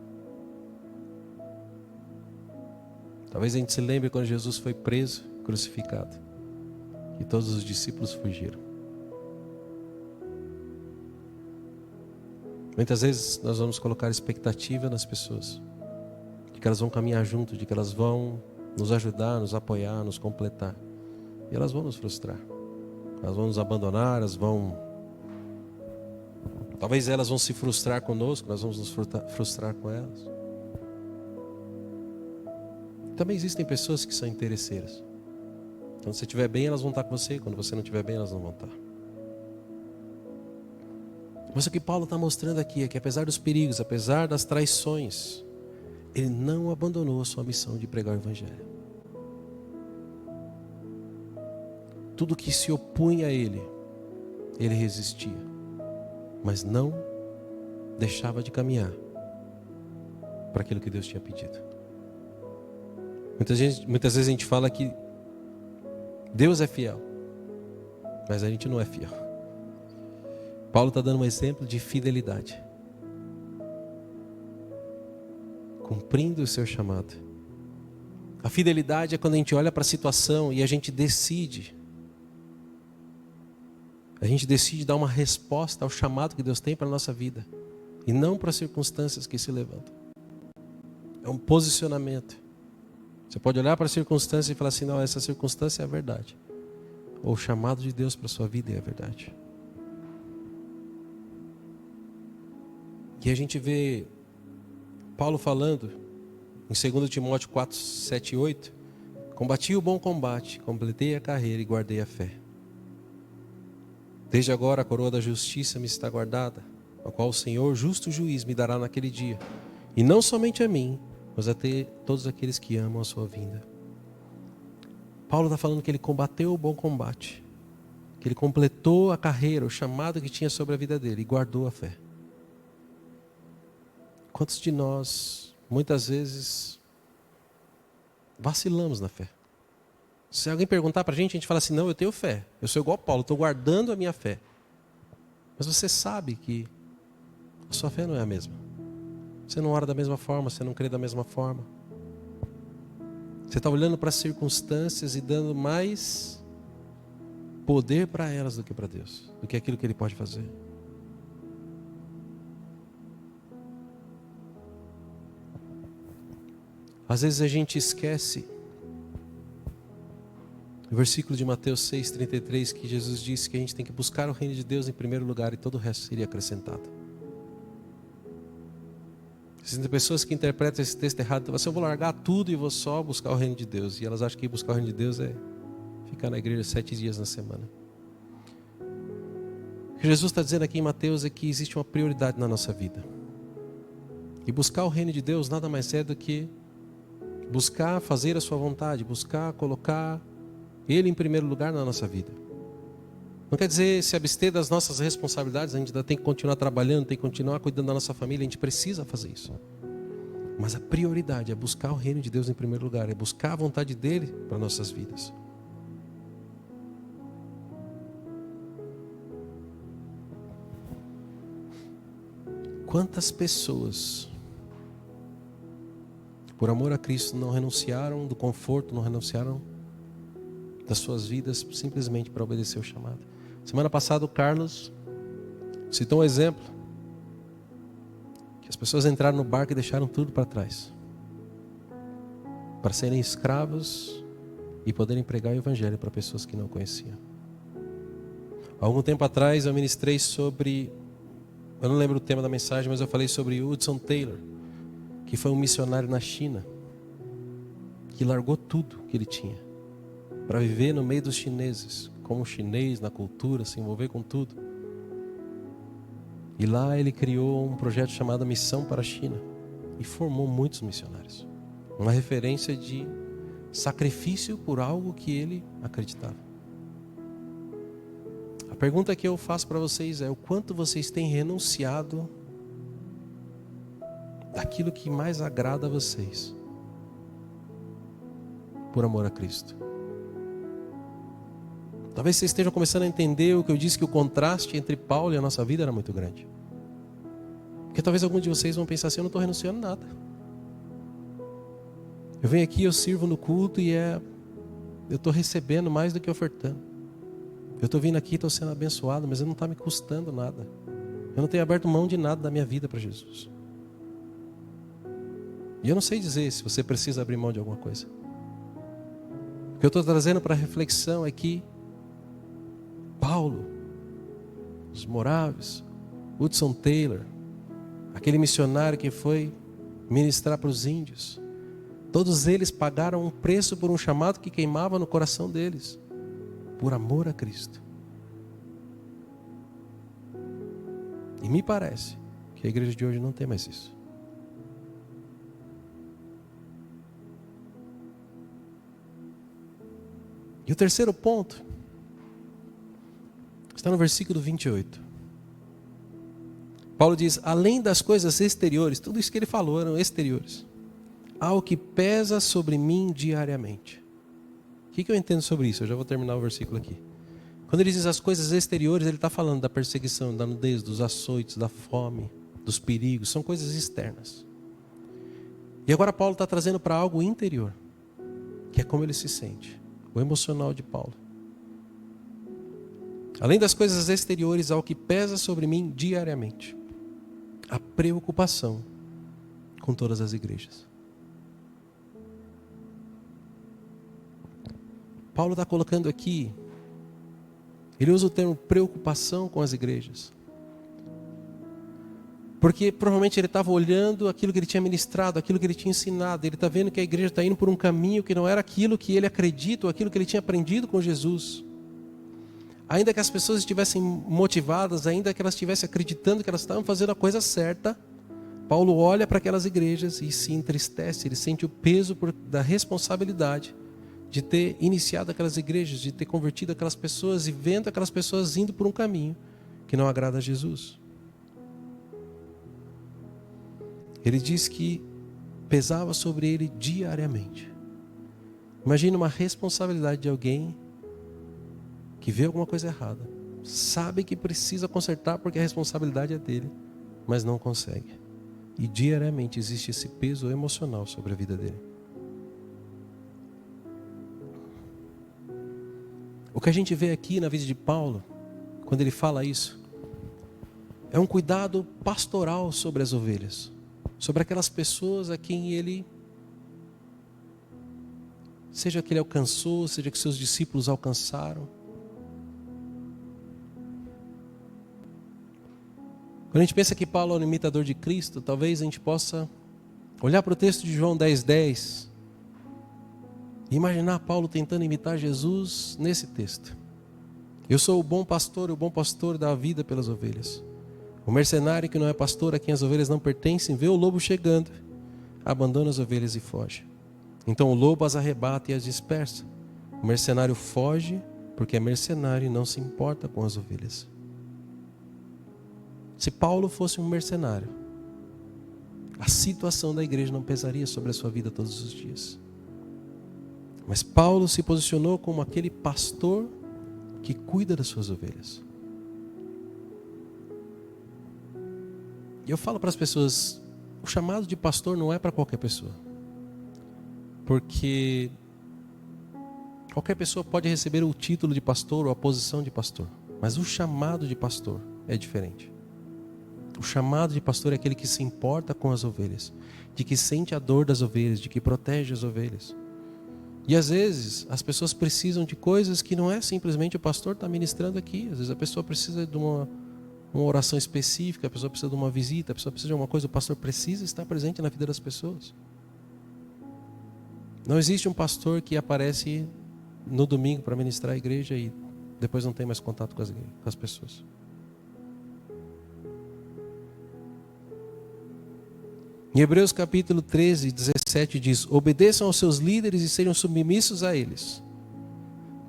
S1: Talvez a gente se lembre quando Jesus foi preso, crucificado, e todos os discípulos fugiram. Muitas vezes nós vamos colocar expectativa nas pessoas, de que elas vão caminhar junto, de que elas vão nos ajudar, nos apoiar, nos completar. E elas vão nos frustrar. Elas vão nos abandonar, talvez elas vão se frustrar conosco, nós vamos nos frustrar com elas. Também existem pessoas que são interesseiras. Quando você estiver bem, elas vão estar com você. Quando você não estiver bem, elas não vão estar. Mas o que Paulo está mostrando aqui é que apesar dos perigos, apesar das traições, ele não abandonou a sua missão de pregar o Evangelho. Tudo que se opunha a ele resistia. Mas não deixava de caminhar para aquilo que Deus tinha pedido. Muitas vezes a gente fala que Deus é fiel, mas a gente não é fiel. Paulo está dando um exemplo de fidelidade, cumprindo o seu chamado. A fidelidade é quando a gente olha para a situação e a gente decide dar uma resposta ao chamado que Deus tem para a nossa vida, e não para as circunstâncias que se levantam. É um posicionamento. Você pode olhar para a circunstância e falar assim: não, essa circunstância é a verdade. Ou o chamado de Deus para a sua vida é a verdade. E a gente vê Paulo falando em 2 Timóteo 4, 7 e 8: combati o bom combate, completei a carreira e guardei a fé. Desde agora a coroa da justiça me está guardada, a qual o Senhor, justo juiz, me dará naquele dia. E não somente a mim, mas a todos aqueles que amam a sua vinda. Paulo está falando que ele combateu o bom combate, que ele completou a carreira, o chamado que tinha sobre a vida dele, e guardou a fé. Quantos de nós, muitas vezes, vacilamos na fé? Se alguém perguntar para a gente fala assim: não, eu tenho fé, eu sou igual a Paulo, estou guardando a minha fé. Mas você sabe que a sua fé não é a mesma. Você não ora da mesma forma, você não crê da mesma forma. Você está olhando para as circunstâncias e dando mais poder para elas do que para Deus, do que aquilo que Ele pode fazer. Às vezes a gente esquece o versículo de Mateus 6,33, que Jesus disse que a gente tem que buscar o reino de Deus em primeiro lugar e todo o resto seria acrescentado. Existem pessoas que interpretam esse texto errado, então assim: eu vou largar tudo e vou só buscar o reino de Deus. E elas acham que buscar o reino de Deus é ficar na igreja 7 dias na semana. O que Jesus está dizendo aqui em Mateus é que existe uma prioridade na nossa vida. E buscar o reino de Deus nada mais é do que buscar fazer a sua vontade, buscar colocar Ele em primeiro lugar na nossa vida. Não quer dizer se abster das nossas responsabilidades, a gente ainda tem que continuar trabalhando, tem que continuar cuidando da nossa família, a gente precisa fazer isso. Mas a prioridade é buscar o reino de Deus em primeiro lugar, é buscar a vontade dEle para nossas vidas. Quantas pessoas, por amor a Cristo, não renunciaram do conforto, não renunciaram das suas vidas simplesmente para obedecer o chamado? Semana passada o Carlos citou um exemplo, que as pessoas entraram no barco e deixaram tudo para trás. para serem escravos e poderem pregar o evangelho para pessoas que não conheciam. Há algum tempo atrás eu ministrei sobre, eu não lembro o tema da mensagem, mas eu falei sobre Hudson Taylor, que foi um missionário na China, que largou tudo que ele tinha para viver no meio dos chineses, como chinês, na cultura, se envolver com tudo. E lá ele criou um projeto chamado Missão para a China e formou muitos missionários. Uma referência de sacrifício por algo que ele acreditava. A pergunta que eu faço para vocês é: o quanto vocês têm renunciado daquilo que mais agrada a vocês por amor a Cristo? Talvez vocês estejam começando a entender o que eu disse, que o contraste entre Paulo e a nossa vida era muito grande. Porque talvez alguns de vocês vão pensar assim: eu não estou renunciando nada. Eu venho aqui, eu sirvo no culto e eu estou recebendo mais do que ofertando. Eu estou vindo aqui, estou sendo abençoado, mas não está me custando nada. Eu não tenho aberto mão de nada da minha vida para Jesus. E eu não sei dizer se você precisa abrir mão de alguma coisa. O que eu estou trazendo para reflexão é que Paulo, os Moraves, Hudson Taylor, aquele missionário que foi ministrar para os índios, todos eles pagaram um preço por um chamado que queimava no coração deles, por amor a Cristo. E me parece que a igreja de hoje não tem mais isso. E o terceiro ponto está no versículo 28. Paulo diz: além das coisas exteriores, tudo isso que ele falou eram exteriores, há o que pesa sobre mim diariamente. O que eu entendo sobre isso? Eu já vou terminar o versículo aqui. Quando ele diz as coisas exteriores, ele está falando da perseguição, da nudez, dos açoites, da fome, dos perigos. São coisas externas. E agora Paulo está trazendo para algo interior, que é como ele se sente, o emocional de Paulo. Além das coisas exteriores, há o que pesa sobre mim diariamente: a preocupação com todas as igrejas. Paulo está colocando aqui, ele usa o termo preocupação com as igrejas, porque provavelmente ele estava olhando aquilo que ele tinha ministrado, aquilo que ele tinha ensinado. Ele está vendo que a igreja está indo por um caminho que não era aquilo que ele acredita, ou aquilo que ele tinha aprendido com Jesus. Ainda que as pessoas estivessem motivadas, ainda que elas estivessem acreditando que elas estavam fazendo a coisa certa, Paulo olha para aquelas igrejas e se entristece. Ele sente o peso da responsabilidade de ter iniciado aquelas igrejas, de ter convertido aquelas pessoas, e vendo aquelas pessoas indo por um caminho que não agrada a Jesus. Ele diz que pesava sobre ele diariamente. Imagina uma responsabilidade de alguém que vê alguma coisa errada, sabe que precisa consertar porque a responsabilidade é dele, mas não consegue. E diariamente existe esse peso emocional sobre a vida dele. O que a gente vê aqui na vida de Paulo, quando ele fala isso, é um cuidado pastoral sobre as ovelhas, sobre aquelas pessoas a quem ele, seja que ele alcançou, seja que seus discípulos alcançaram. Quando a gente pensa que Paulo é um imitador de Cristo, talvez a gente possa olhar para o texto de João 10:10 e imaginar Paulo tentando imitar Jesus nesse texto. Eu sou o bom pastor dá a vida pelas ovelhas. O mercenário que não é pastor, a quem as ovelhas não pertencem, vê o lobo chegando, abandona as ovelhas e foge. Então o lobo as arrebata e as dispersa. O mercenário foge porque é mercenário e não se importa com as ovelhas. Se Paulo fosse um mercenário, a situação da igreja não pesaria sobre a sua vida todos os dias. Mas Paulo se posicionou como aquele pastor que cuida das suas ovelhas. E eu falo para as pessoas, o chamado de pastor não é para qualquer pessoa. Porque qualquer pessoa pode receber o título de pastor ou a posição de pastor. Mas o chamado de pastor é diferente. O chamado de pastor é aquele que se importa com as ovelhas, de que sente a dor das ovelhas, de que protege as ovelhas. E às vezes as pessoas precisam de coisas que não é simplesmente o pastor está ministrando aqui. Às vezes a pessoa precisa de uma oração específica, a pessoa precisa de uma visita, a pessoa precisa de alguma coisa. O pastor precisa estar presente na vida das pessoas. Não existe um pastor que aparece no domingo para ministrar a igreja e depois não tem mais contato com as pessoas. Em Hebreus capítulo 13, 17 diz: obedeçam aos seus líderes e sejam submissos a eles,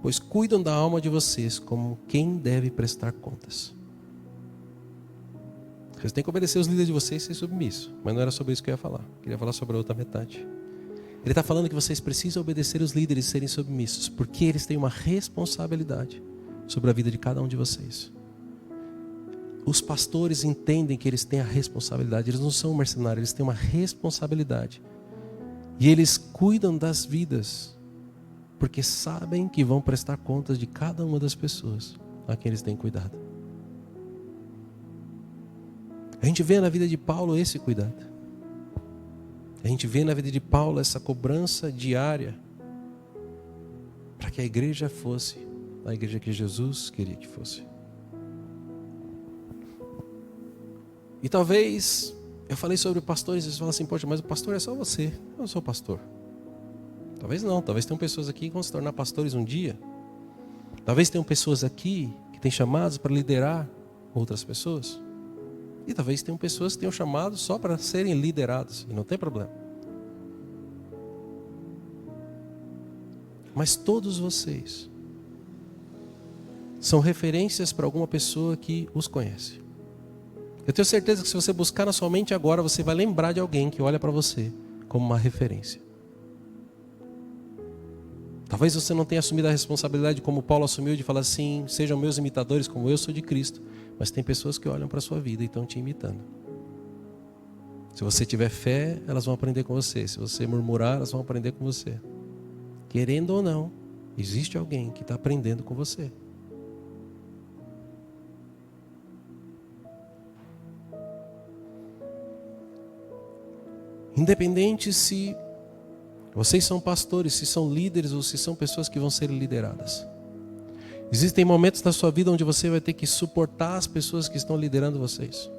S1: pois cuidam da alma de vocês como quem deve prestar contas. Vocês têm que obedecer os líderes de vocês e ser submissos. Mas não era sobre isso que eu ia falar. Eu queria falar sobre a outra metade. Ele está falando que vocês precisam obedecer os líderes e serem submissos, porque eles têm uma responsabilidade sobre a vida de cada um de vocês. Os pastores entendem que eles têm a responsabilidade. Eles não são mercenários, eles têm uma responsabilidade. E eles cuidam das vidas, porque sabem que vão prestar contas de cada uma das pessoas a quem eles têm cuidado. A gente vê na vida de Paulo esse cuidado. A gente vê na vida de Paulo essa cobrança diária para que a igreja fosse a igreja que Jesus queria que fosse. E talvez eu falei sobre pastores e vocês falam assim: poxa, mas o pastor é só você, eu não sou pastor. Talvez não, talvez tenham pessoas aqui que vão se tornar pastores um dia. Talvez tenham pessoas aqui que têm chamados para liderar outras pessoas. E talvez tenham pessoas que tenham chamado só para serem liderados, e não tem problema. Mas todos vocês são referências para alguma pessoa que os conhece. Eu tenho certeza que se você buscar na sua mente agora, você vai lembrar de alguém que olha para você como uma referência. Talvez você não tenha assumido a responsabilidade como Paulo assumiu, de falar assim: sejam meus imitadores como eu sou de Cristo. Mas tem pessoas que olham para a sua vida e estão te imitando. Se você tiver fé, elas vão aprender com você. Se você murmurar, elas vão aprender com você. Querendo ou não, existe alguém que está aprendendo com você. Independente se vocês são pastores, se são líderes ou se são pessoas que vão ser lideradas. Existem momentos na sua vida onde você vai ter que suportar as pessoas que estão liderando vocês.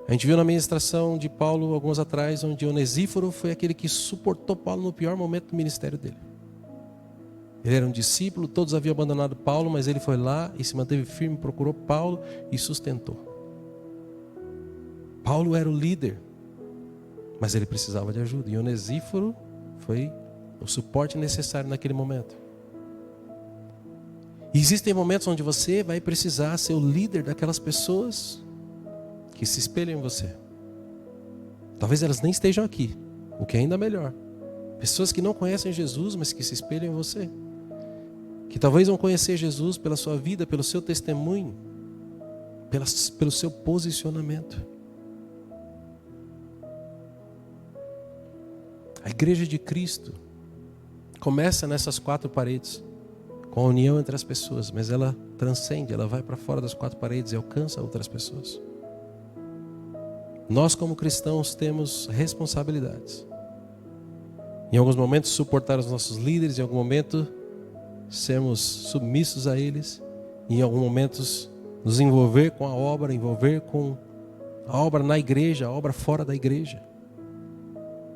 S1: A gente viu na ministração de Paulo alguns atrás, onde Onesíforo foi aquele que suportou Paulo no pior momento do ministério dele. Ele era um discípulo, todos haviam abandonado Paulo, mas ele foi lá e se manteve firme, procurou Paulo e sustentou. Paulo era o líder, mas ele precisava de ajuda. E Onesíforo foi o suporte necessário naquele momento. E existem momentos onde você vai precisar ser o líder daquelas pessoas que se espelham em você. Talvez elas nem estejam aqui, o que é ainda melhor. Pessoas que não conhecem Jesus, mas que se espelham em você. Que talvez vão conhecer Jesus pela sua vida, pelo seu testemunho, pelo seu posicionamento. A igreja de Cristo começa nessas 4 paredes, com a união entre as pessoas, mas ela transcende, ela vai para fora das 4 paredes e alcança outras pessoas. Nós como cristãos temos responsabilidades. Em alguns momentos suportar os nossos líderes, em algum momento sermos submissos a eles, em alguns momentos nos envolver com a obra, envolver com a obra na igreja, a obra fora da igreja.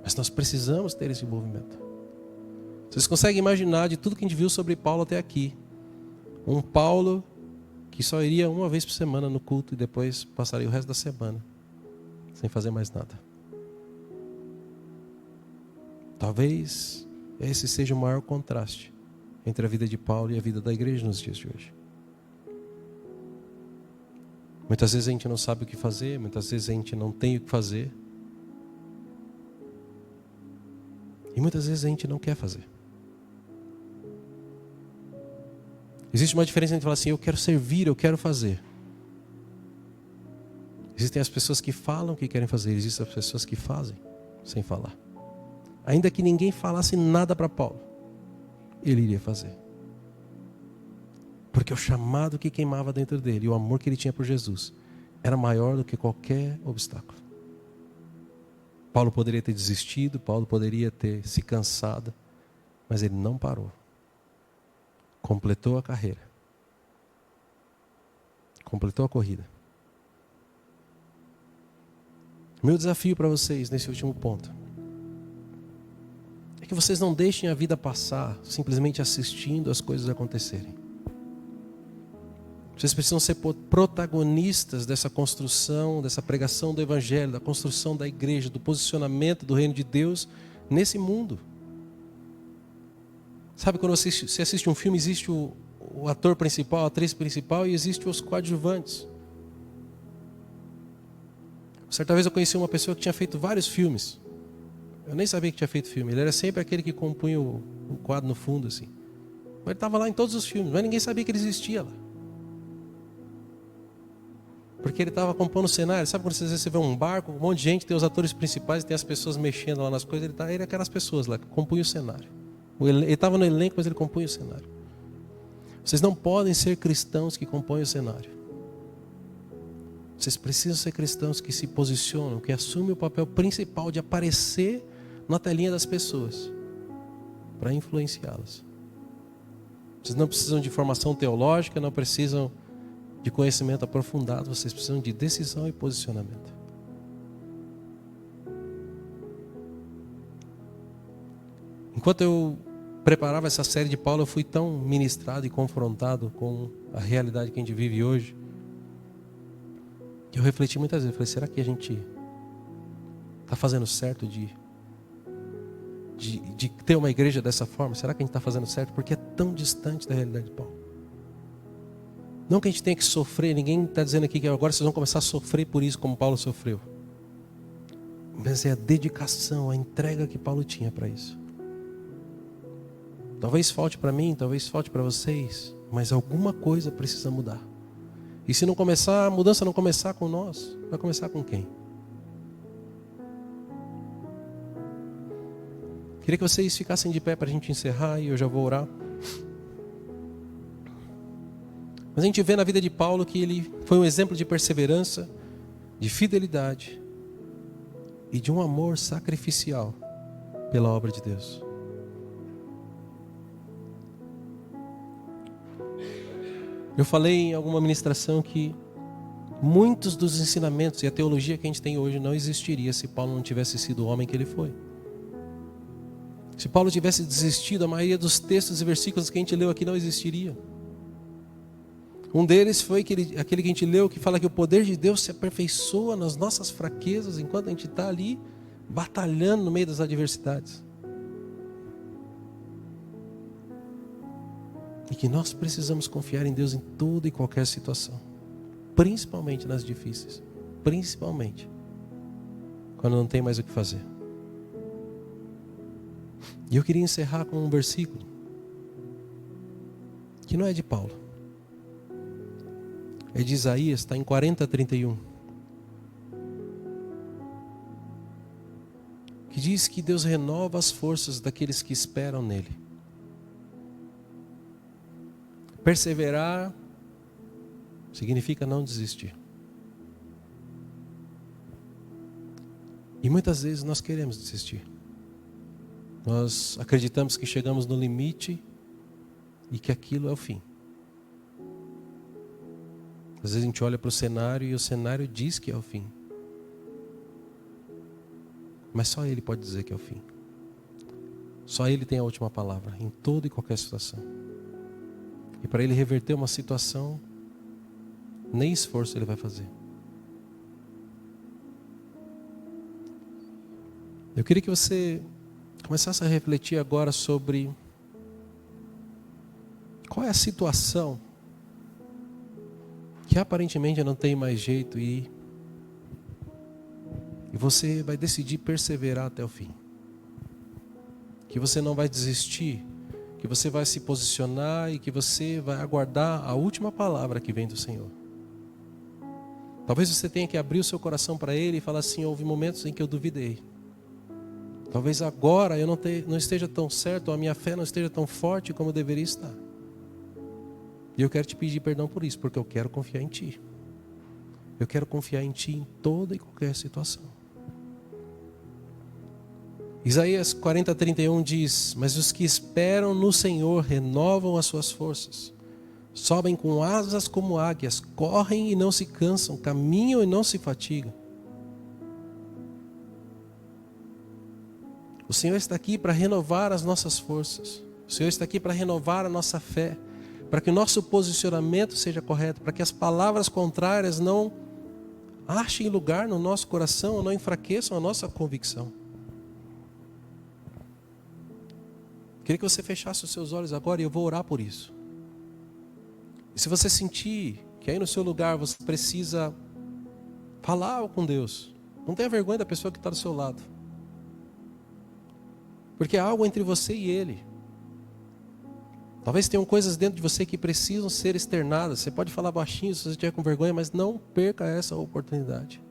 S1: Mas nós precisamos ter esse envolvimento. Vocês conseguem imaginar de tudo que a gente viu sobre Paulo até aqui? Um Paulo que só iria uma vez por semana no culto e depois passaria o resto da semana sem fazer mais nada. Talvez esse seja o maior contraste entre a vida de Paulo e a vida da igreja nos dias de hoje. Muitas vezes a gente não sabe o que fazer, muitas vezes a gente não tem o que fazer. E muitas vezes a gente não quer fazer. Existe uma diferença entre falar assim: eu quero servir, eu quero fazer. Existem as pessoas que falam que querem fazer, existem as pessoas que fazem sem falar. Ainda que ninguém falasse nada para Paulo, ele iria fazer. Porque o chamado que queimava dentro dele, o amor que ele tinha por Jesus, era maior do que qualquer obstáculo. Paulo poderia ter desistido, Paulo poderia ter se cansado, mas ele não parou. Completou a carreira. Completou a corrida. Meu desafio para vocês nesse último ponto é que vocês não deixem a vida passar simplesmente assistindo as coisas acontecerem. Vocês precisam ser protagonistas dessa construção, dessa pregação do Evangelho, da construção da igreja, do posicionamento do reino de Deus nesse mundo. Sabe, quando você assiste um filme, existe o ator principal, a atriz principal e existe os coadjuvantes. Certa vez eu conheci uma pessoa que tinha feito vários filmes. Eu nem sabia que tinha feito filme. Ele era sempre aquele que compunha o quadro no fundo, assim. Mas ele estava lá em todos os filmes, mas ninguém sabia que ele existia lá. Porque ele estava compondo o cenário. Sabe quando você vê um barco, um monte de gente, tem os atores principais, tem as pessoas mexendo lá nas coisas. Ele era aquelas pessoas lá que compunham o cenário. Ele estava no elenco, mas ele compunha o cenário. Vocês não podem ser cristãos que compõem o cenário. Vocês precisam ser cristãos que se posicionam, que assumem o papel principal de aparecer na telinha das pessoas, para influenciá-las. Vocês não precisam de formação teológica, não precisam de conhecimento aprofundado, vocês precisam de decisão e posicionamento. Enquanto eu preparava essa série de Paulo, eu fui tão ministrado e confrontado com a realidade que a gente vive hoje, que eu refleti muitas vezes. Falei, será que a gente está fazendo certo de ter uma igreja dessa forma? Será que a gente está fazendo certo? Porque é tão distante da realidade de Paulo. Não que a gente tenha que sofrer, ninguém está dizendo aqui que agora vocês vão começar a sofrer por isso como Paulo sofreu. Mas é a dedicação, a entrega que Paulo tinha para isso. Talvez falte para mim, talvez falte para vocês, mas alguma coisa precisa mudar. E se não começar, a mudança não começar com nós, vai começar com quem? Queria que vocês ficassem de pé para a gente encerrar e eu já vou orar. Mas a gente vê na vida de Paulo que ele foi um exemplo de perseverança, de fidelidade e de um amor sacrificial pela obra de Deus. Eu falei em alguma ministração que muitos dos ensinamentos e a teologia que a gente tem hoje não existiria se Paulo não tivesse sido o homem que ele foi. Se Paulo tivesse desistido, a maioria dos textos e versículos que a gente leu aqui não existiria. Um deles foi aquele que a gente leu que fala que o poder de Deus se aperfeiçoa nas nossas fraquezas enquanto a gente está ali batalhando no meio das adversidades. E que nós precisamos confiar em Deus em toda e qualquer situação. Principalmente nas difíceis. Principalmente quando não tem mais o que fazer. E eu queria encerrar com um versículo que não é de Paulo. É de Isaías, está em 40:31. Que diz que Deus renova as forças daqueles que esperam nele. Perseverar significa não desistir. E muitas vezes nós queremos desistir. Nós acreditamos que chegamos no limite e que aquilo é o fim. Às vezes a gente olha para o cenário e o cenário diz que é o fim. Mas só Ele pode dizer que é o fim. Só Ele tem a última palavra em toda e qualquer situação. E para Ele reverter uma situação, nem esforço Ele vai fazer. Eu queria que você começasse a refletir agora sobre qual é a situação que aparentemente não tem mais jeito e você vai decidir perseverar até o fim. Que você não vai desistir, que você vai se posicionar e que você vai aguardar a última palavra que vem do Senhor. Talvez você tenha que abrir o seu coração para Ele e falar assim, houve momentos em que eu duvidei. Talvez agora eu não esteja tão certo, a minha fé não esteja tão forte como eu deveria estar. E eu quero te pedir perdão por isso, porque eu quero confiar em Ti. Eu quero confiar em Ti em toda e qualquer situação. Isaías 40:31 diz: mas os que esperam no Senhor renovam as suas forças. Sobem com asas como águias, correm e não se cansam, caminham e não se fatigam. O Senhor está aqui para renovar as nossas forças. O Senhor está aqui para renovar a nossa fé, para que o nosso posicionamento seja correto, para que as palavras contrárias não achem lugar no nosso coração, ou não enfraqueçam a nossa convicção. Queria que você fechasse os seus olhos agora e eu vou orar por isso. E se você sentir que aí no seu lugar você precisa falar com Deus, não tenha vergonha da pessoa que está do seu lado. Porque há algo entre você e Ele. Talvez tenham coisas dentro de você que precisam ser externadas. Você pode falar baixinho se você estiver com vergonha, mas não perca essa oportunidade.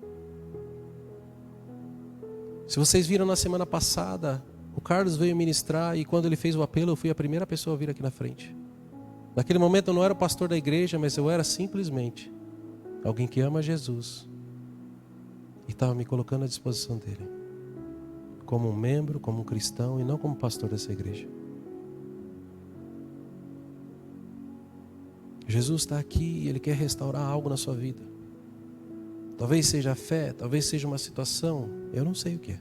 S1: Se vocês viram na semana passada, o Carlos veio ministrar e quando ele fez o apelo, eu fui a primeira pessoa a vir aqui na frente. Naquele momento eu não era o pastor da igreja, mas eu era simplesmente alguém que ama Jesus e estava me colocando à disposição dele, como um membro, como um cristão e não como pastor dessa igreja. Jesus está aqui e Ele quer restaurar algo na sua vida. Talvez seja a fé, talvez seja uma situação, eu não sei o que é.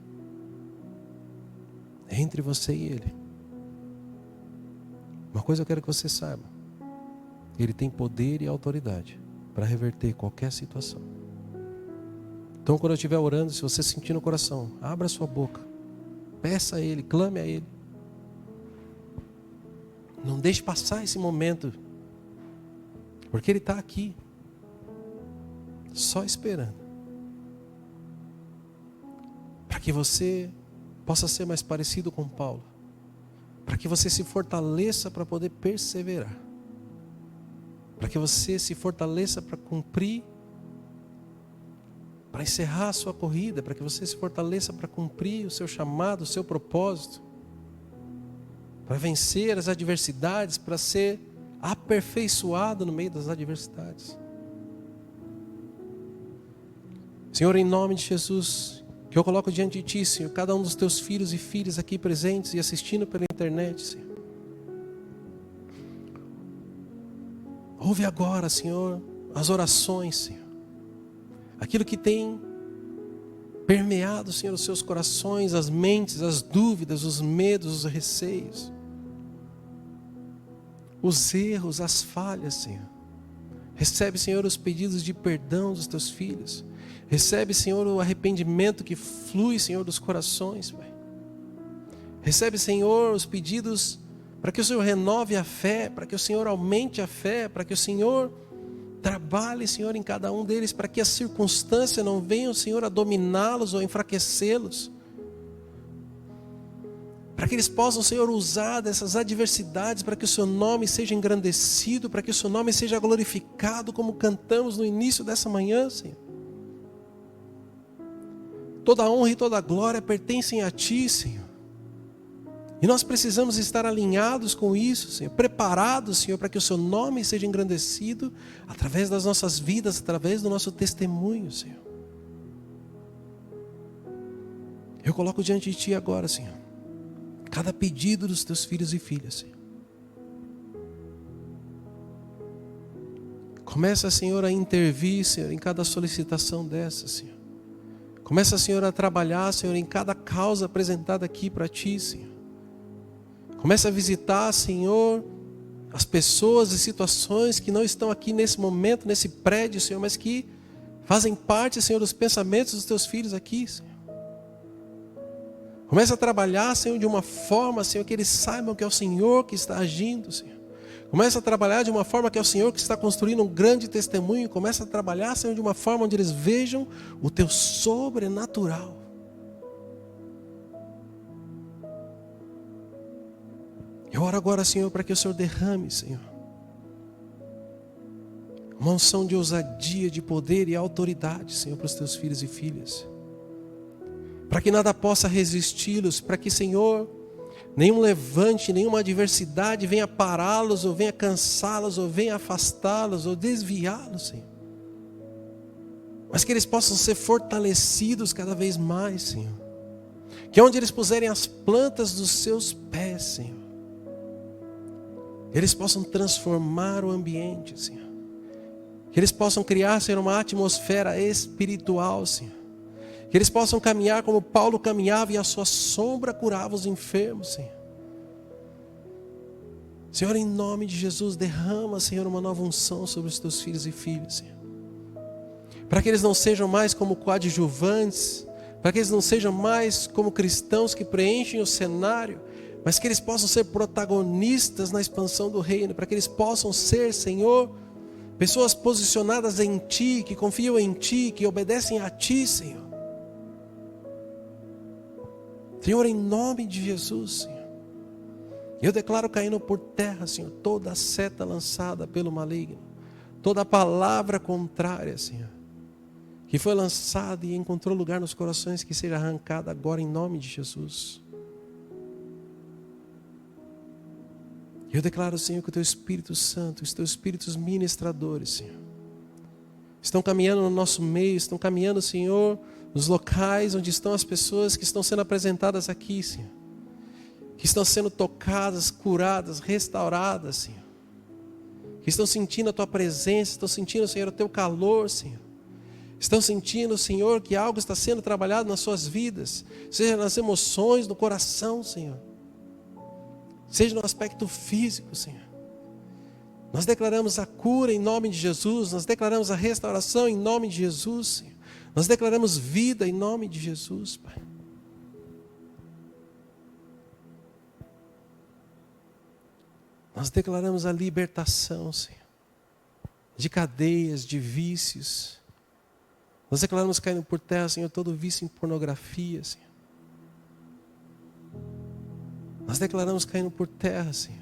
S1: É entre você e Ele. Uma coisa eu quero que você saiba: Ele tem poder e autoridade para reverter qualquer situação. Então quando eu estiver orando, se você sentir no coração, abra sua boca, peça a Ele, clame a Ele. Não deixe passar esse momento, porque Ele está aqui, só esperando, para que você possa ser mais parecido com Paulo, para que você se fortaleça para poder perseverar, para que você se fortaleça para cumprir, para encerrar a sua corrida, para que você se fortaleça para cumprir o seu chamado, o seu propósito, para vencer as adversidades, para ser aperfeiçoado no meio das adversidades. Senhor, em nome de Jesus, que eu coloco diante de Ti, Senhor, cada um dos Teus filhos e filhas aqui presentes e assistindo pela internet, Senhor. Ouve agora, Senhor, as orações, Senhor. Aquilo que tem permeado, Senhor, os seus corações, as mentes, as dúvidas, os medos, os receios, os erros, as falhas, Senhor. Recebe, Senhor, os pedidos de perdão dos Teus filhos. Recebe, Senhor, o arrependimento que flui, Senhor, dos corações, Pai. Recebe, Senhor, os pedidos para que o Senhor renove a fé, para que o Senhor aumente a fé, para que o Senhor trabalhe, Senhor, em cada um deles, para que as circunstâncias não venham, Senhor, a dominá-los ou enfraquecê-los. Para que eles possam, Senhor, usar dessas adversidades para que o Seu nome seja engrandecido, para que o Seu nome seja glorificado, como cantamos no início dessa manhã, Senhor. Toda honra e toda glória pertencem a Ti, Senhor. E nós precisamos estar alinhados com isso, Senhor, preparados, Senhor, para que o Seu nome seja engrandecido através das nossas vidas, através do nosso testemunho, Senhor. Eu coloco diante de Ti agora, Senhor, cada pedido dos Teus filhos e filhas, Senhor. Começa, Senhor, a intervir, Senhor, em cada solicitação dessa, Senhor. Começa, Senhor, a trabalhar, Senhor, em cada causa apresentada aqui para Ti, Senhor. Começa a visitar, Senhor, as pessoas e situações que não estão aqui nesse momento, nesse prédio, Senhor, mas que fazem parte, Senhor, dos pensamentos dos Teus filhos aqui, Senhor. Começa a trabalhar, Senhor, de uma forma, Senhor, que eles saibam que é o Senhor que está agindo, Senhor. Começa a trabalhar de uma forma que é o Senhor que está construindo um grande testemunho. Começa a trabalhar, Senhor, de uma forma onde eles vejam o Teu sobrenatural. Eu oro agora, Senhor, para que o Senhor derrame, Senhor, uma unção de ousadia, de poder e autoridade, Senhor, para os Teus filhos e filhas. Para que nada possa resisti-los, para que, Senhor, nenhum levante, nenhuma adversidade venha pará-los, ou venha cansá-los, ou venha afastá-los, ou desviá-los, Senhor. mas que eles possam ser fortalecidos cada vez mais, Senhor. Que onde eles puserem as plantas dos seus pés, Senhor, eles possam transformar o ambiente, Senhor. Que eles possam criar, Senhor, uma atmosfera espiritual, Senhor. Que eles possam caminhar como Paulo caminhava e a sua sombra curava os enfermos, Senhor. Senhor, em nome de Jesus, derrama, Senhor, uma nova unção sobre os teus filhos e filhas, Senhor. Para que eles não sejam mais como coadjuvantes, para que eles não sejam mais como cristãos que preenchem o cenário, mas que eles possam ser protagonistas na expansão do reino, para que eles possam ser, Senhor, pessoas posicionadas em Ti, que confiam em Ti, que obedecem a Ti, Senhor. Senhor, em nome de Jesus, Senhor, eu declaro caindo por terra, Senhor, toda a seta lançada pelo maligno, toda a palavra contrária, Senhor, que foi lançada e encontrou lugar nos corações, que seja arrancada agora em nome de Jesus. Eu declaro, Senhor, que o Teu Espírito Santo, os Teus Espíritos ministradores, Senhor, estão caminhando no nosso meio, estão caminhando, Senhor, nos locais onde estão as pessoas que estão sendo apresentadas aqui, Senhor, que estão sendo tocadas, curadas, restauradas, Senhor, que estão sentindo a Tua presença, estão sentindo, Senhor, o Teu calor, Senhor, estão sentindo, Senhor, que algo está sendo trabalhado nas suas vidas, seja nas emoções, no coração, Senhor, seja no aspecto físico, Senhor. Nós declaramos a cura em nome de Jesus, nós declaramos a restauração em nome de Jesus, Senhor. Nós declaramos vida em nome de Jesus, Pai. Nós declaramos a libertação, Senhor, de cadeias, de vícios. Nós declaramos caindo por terra, Senhor, todo vício em pornografia, Senhor. Nós declaramos caindo por terra, Senhor,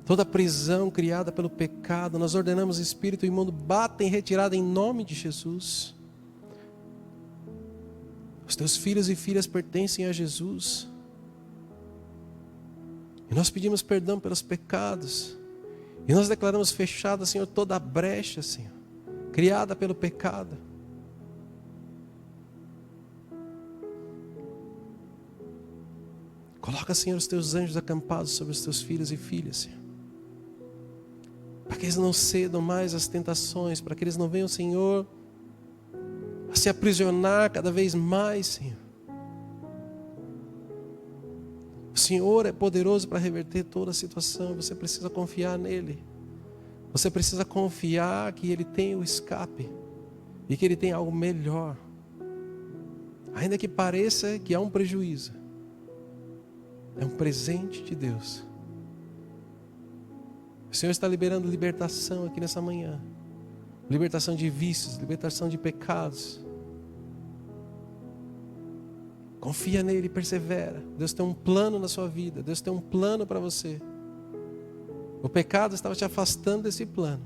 S1: toda prisão criada pelo pecado. Nós ordenamos espírito imundo, bata em retirada em nome de Jesus. Os teus filhos e filhas pertencem a Jesus. E nós pedimos perdão pelos pecados. E nós declaramos fechada, Senhor, toda a brecha, Senhor, criada pelo pecado. Coloca, Senhor, os teus anjos acampados sobre os teus filhos e filhas, Senhor, para que eles não cedam mais às tentações, para que eles não venham, Senhor, a se aprisionar cada vez mais, Senhor. O Senhor é poderoso para reverter toda a situação. Você precisa confiar nele. Você precisa confiar que Ele tem o escape e que Ele tem algo melhor. Ainda que pareça que há um prejuízo, é um presente de Deus. O Senhor está liberando libertação aqui nessa manhã. Libertação de vícios, libertação de pecados. Confia nele e persevera. Deus tem um plano na sua vida. Deus tem um plano para você. O pecado estava te afastando desse plano,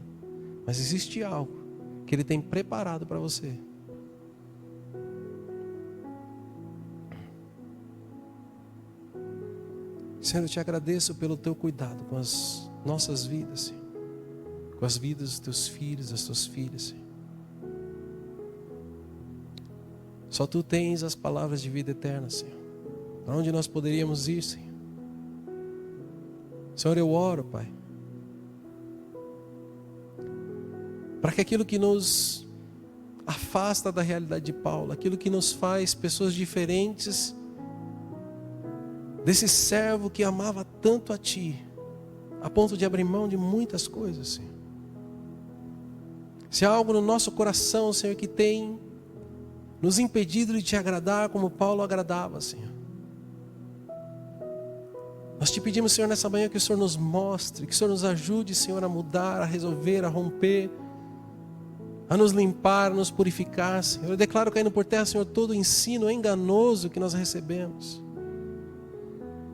S1: mas existe algo que Ele tem preparado para você. Senhor, eu te agradeço pelo teu cuidado com as nossas vidas, Senhor, com as vidas dos teus filhos, das tuas filhas, Senhor. Só tu tens as palavras de vida eterna, Senhor. Para onde nós poderíamos ir, Senhor? Senhor, eu oro, Pai, para que aquilo que nos afasta da realidade de Paulo, aquilo que nos faz pessoas diferentes desse servo que amava tanto a Ti, a ponto de abrir mão de muitas coisas, Senhor. Se há algo no nosso coração, Senhor, que tem nos impedido de Te agradar como Paulo agradava, Senhor, nós Te pedimos, Senhor, nessa manhã que o Senhor nos mostre, que o Senhor nos ajude, Senhor, a mudar, a resolver, a romper, a nos limpar, a nos purificar, Senhor. Eu declaro caindo por terra, Senhor, todo ensino enganoso que nós recebemos.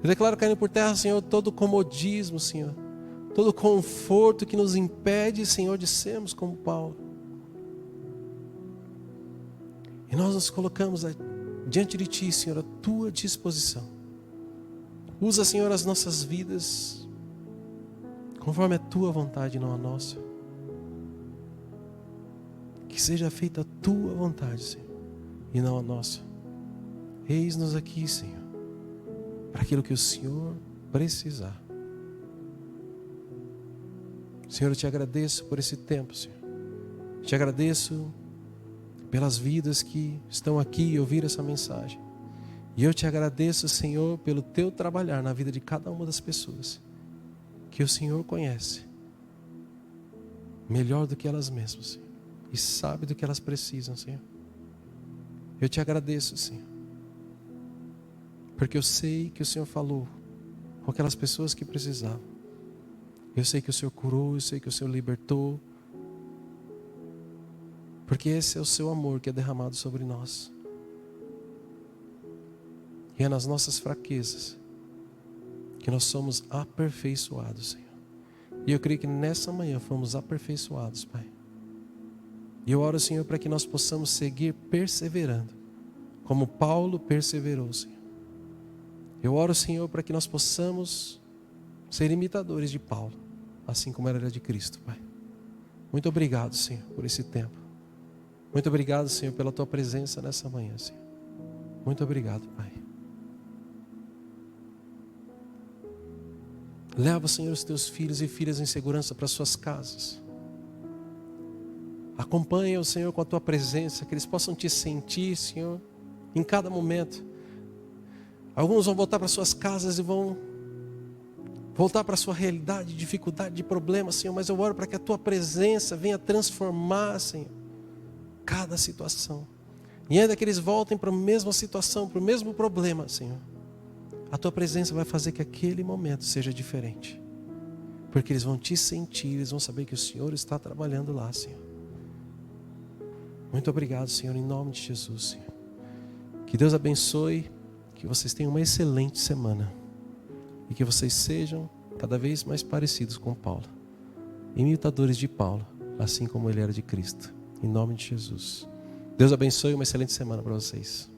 S1: Eu declaro caindo por terra, Senhor, todo comodismo, Senhor, todo conforto que nos impede, Senhor, de sermos como Paulo. E nós nos colocamos diante de Ti, Senhor, à Tua disposição. Usa, Senhor, as nossas vidas conforme a Tua vontade, não a nossa. Que seja feita a tua vontade, Senhor, e não a nossa. Eis-nos aqui, Senhor, para aquilo que o Senhor precisar. Senhor, eu te agradeço por esse tempo, Senhor. Te agradeço pelas vidas que estão aqui e ouviram essa mensagem. E eu te agradeço, Senhor, pelo teu trabalhar na vida de cada uma das pessoas que o Senhor conhece melhor do que elas mesmas, Senhor, e sabe do que elas precisam, Senhor. Eu te agradeço, Senhor, porque eu sei que o Senhor falou com aquelas pessoas que precisavam. Eu sei que o Senhor curou, eu sei que o Senhor libertou, porque esse é o seu amor que é derramado sobre nós. E é nas nossas fraquezas que nós somos aperfeiçoados, Senhor. E eu creio que nessa manhã fomos aperfeiçoados, Pai. E eu oro, Senhor, para que nós possamos seguir perseverando, como Paulo perseverou, Senhor. Eu oro, Senhor, para que nós possamos ser imitadores de Paulo, assim como era de Cristo, Pai. Muito obrigado, Senhor, por esse tempo. Muito obrigado, Senhor, pela tua presença nessa manhã, Senhor. Muito obrigado, Pai. Leva, Senhor, os teus filhos e filhas em segurança para suas casas. Acompanha o Senhor com a tua presença, que eles possam te sentir, Senhor, em cada momento. Alguns vão voltar para suas casas e vão voltar para a sua realidade, dificuldade, de problemas, Senhor. Mas eu oro para que a tua presença venha transformar, Senhor, cada situação. E ainda que eles voltem para a mesma situação, para o mesmo problema, Senhor, a tua presença vai fazer que aquele momento seja diferente. Porque eles vão te sentir, eles vão saber que o Senhor está trabalhando lá, Senhor. Muito obrigado, Senhor, em nome de Jesus, Senhor. Que Deus abençoe, que vocês tenham uma excelente semana. E que vocês sejam cada vez mais parecidos com Paulo. Imitadores de Paulo, assim como ele era de Cristo. Em nome de Jesus. Deus abençoe, uma excelente semana para vocês.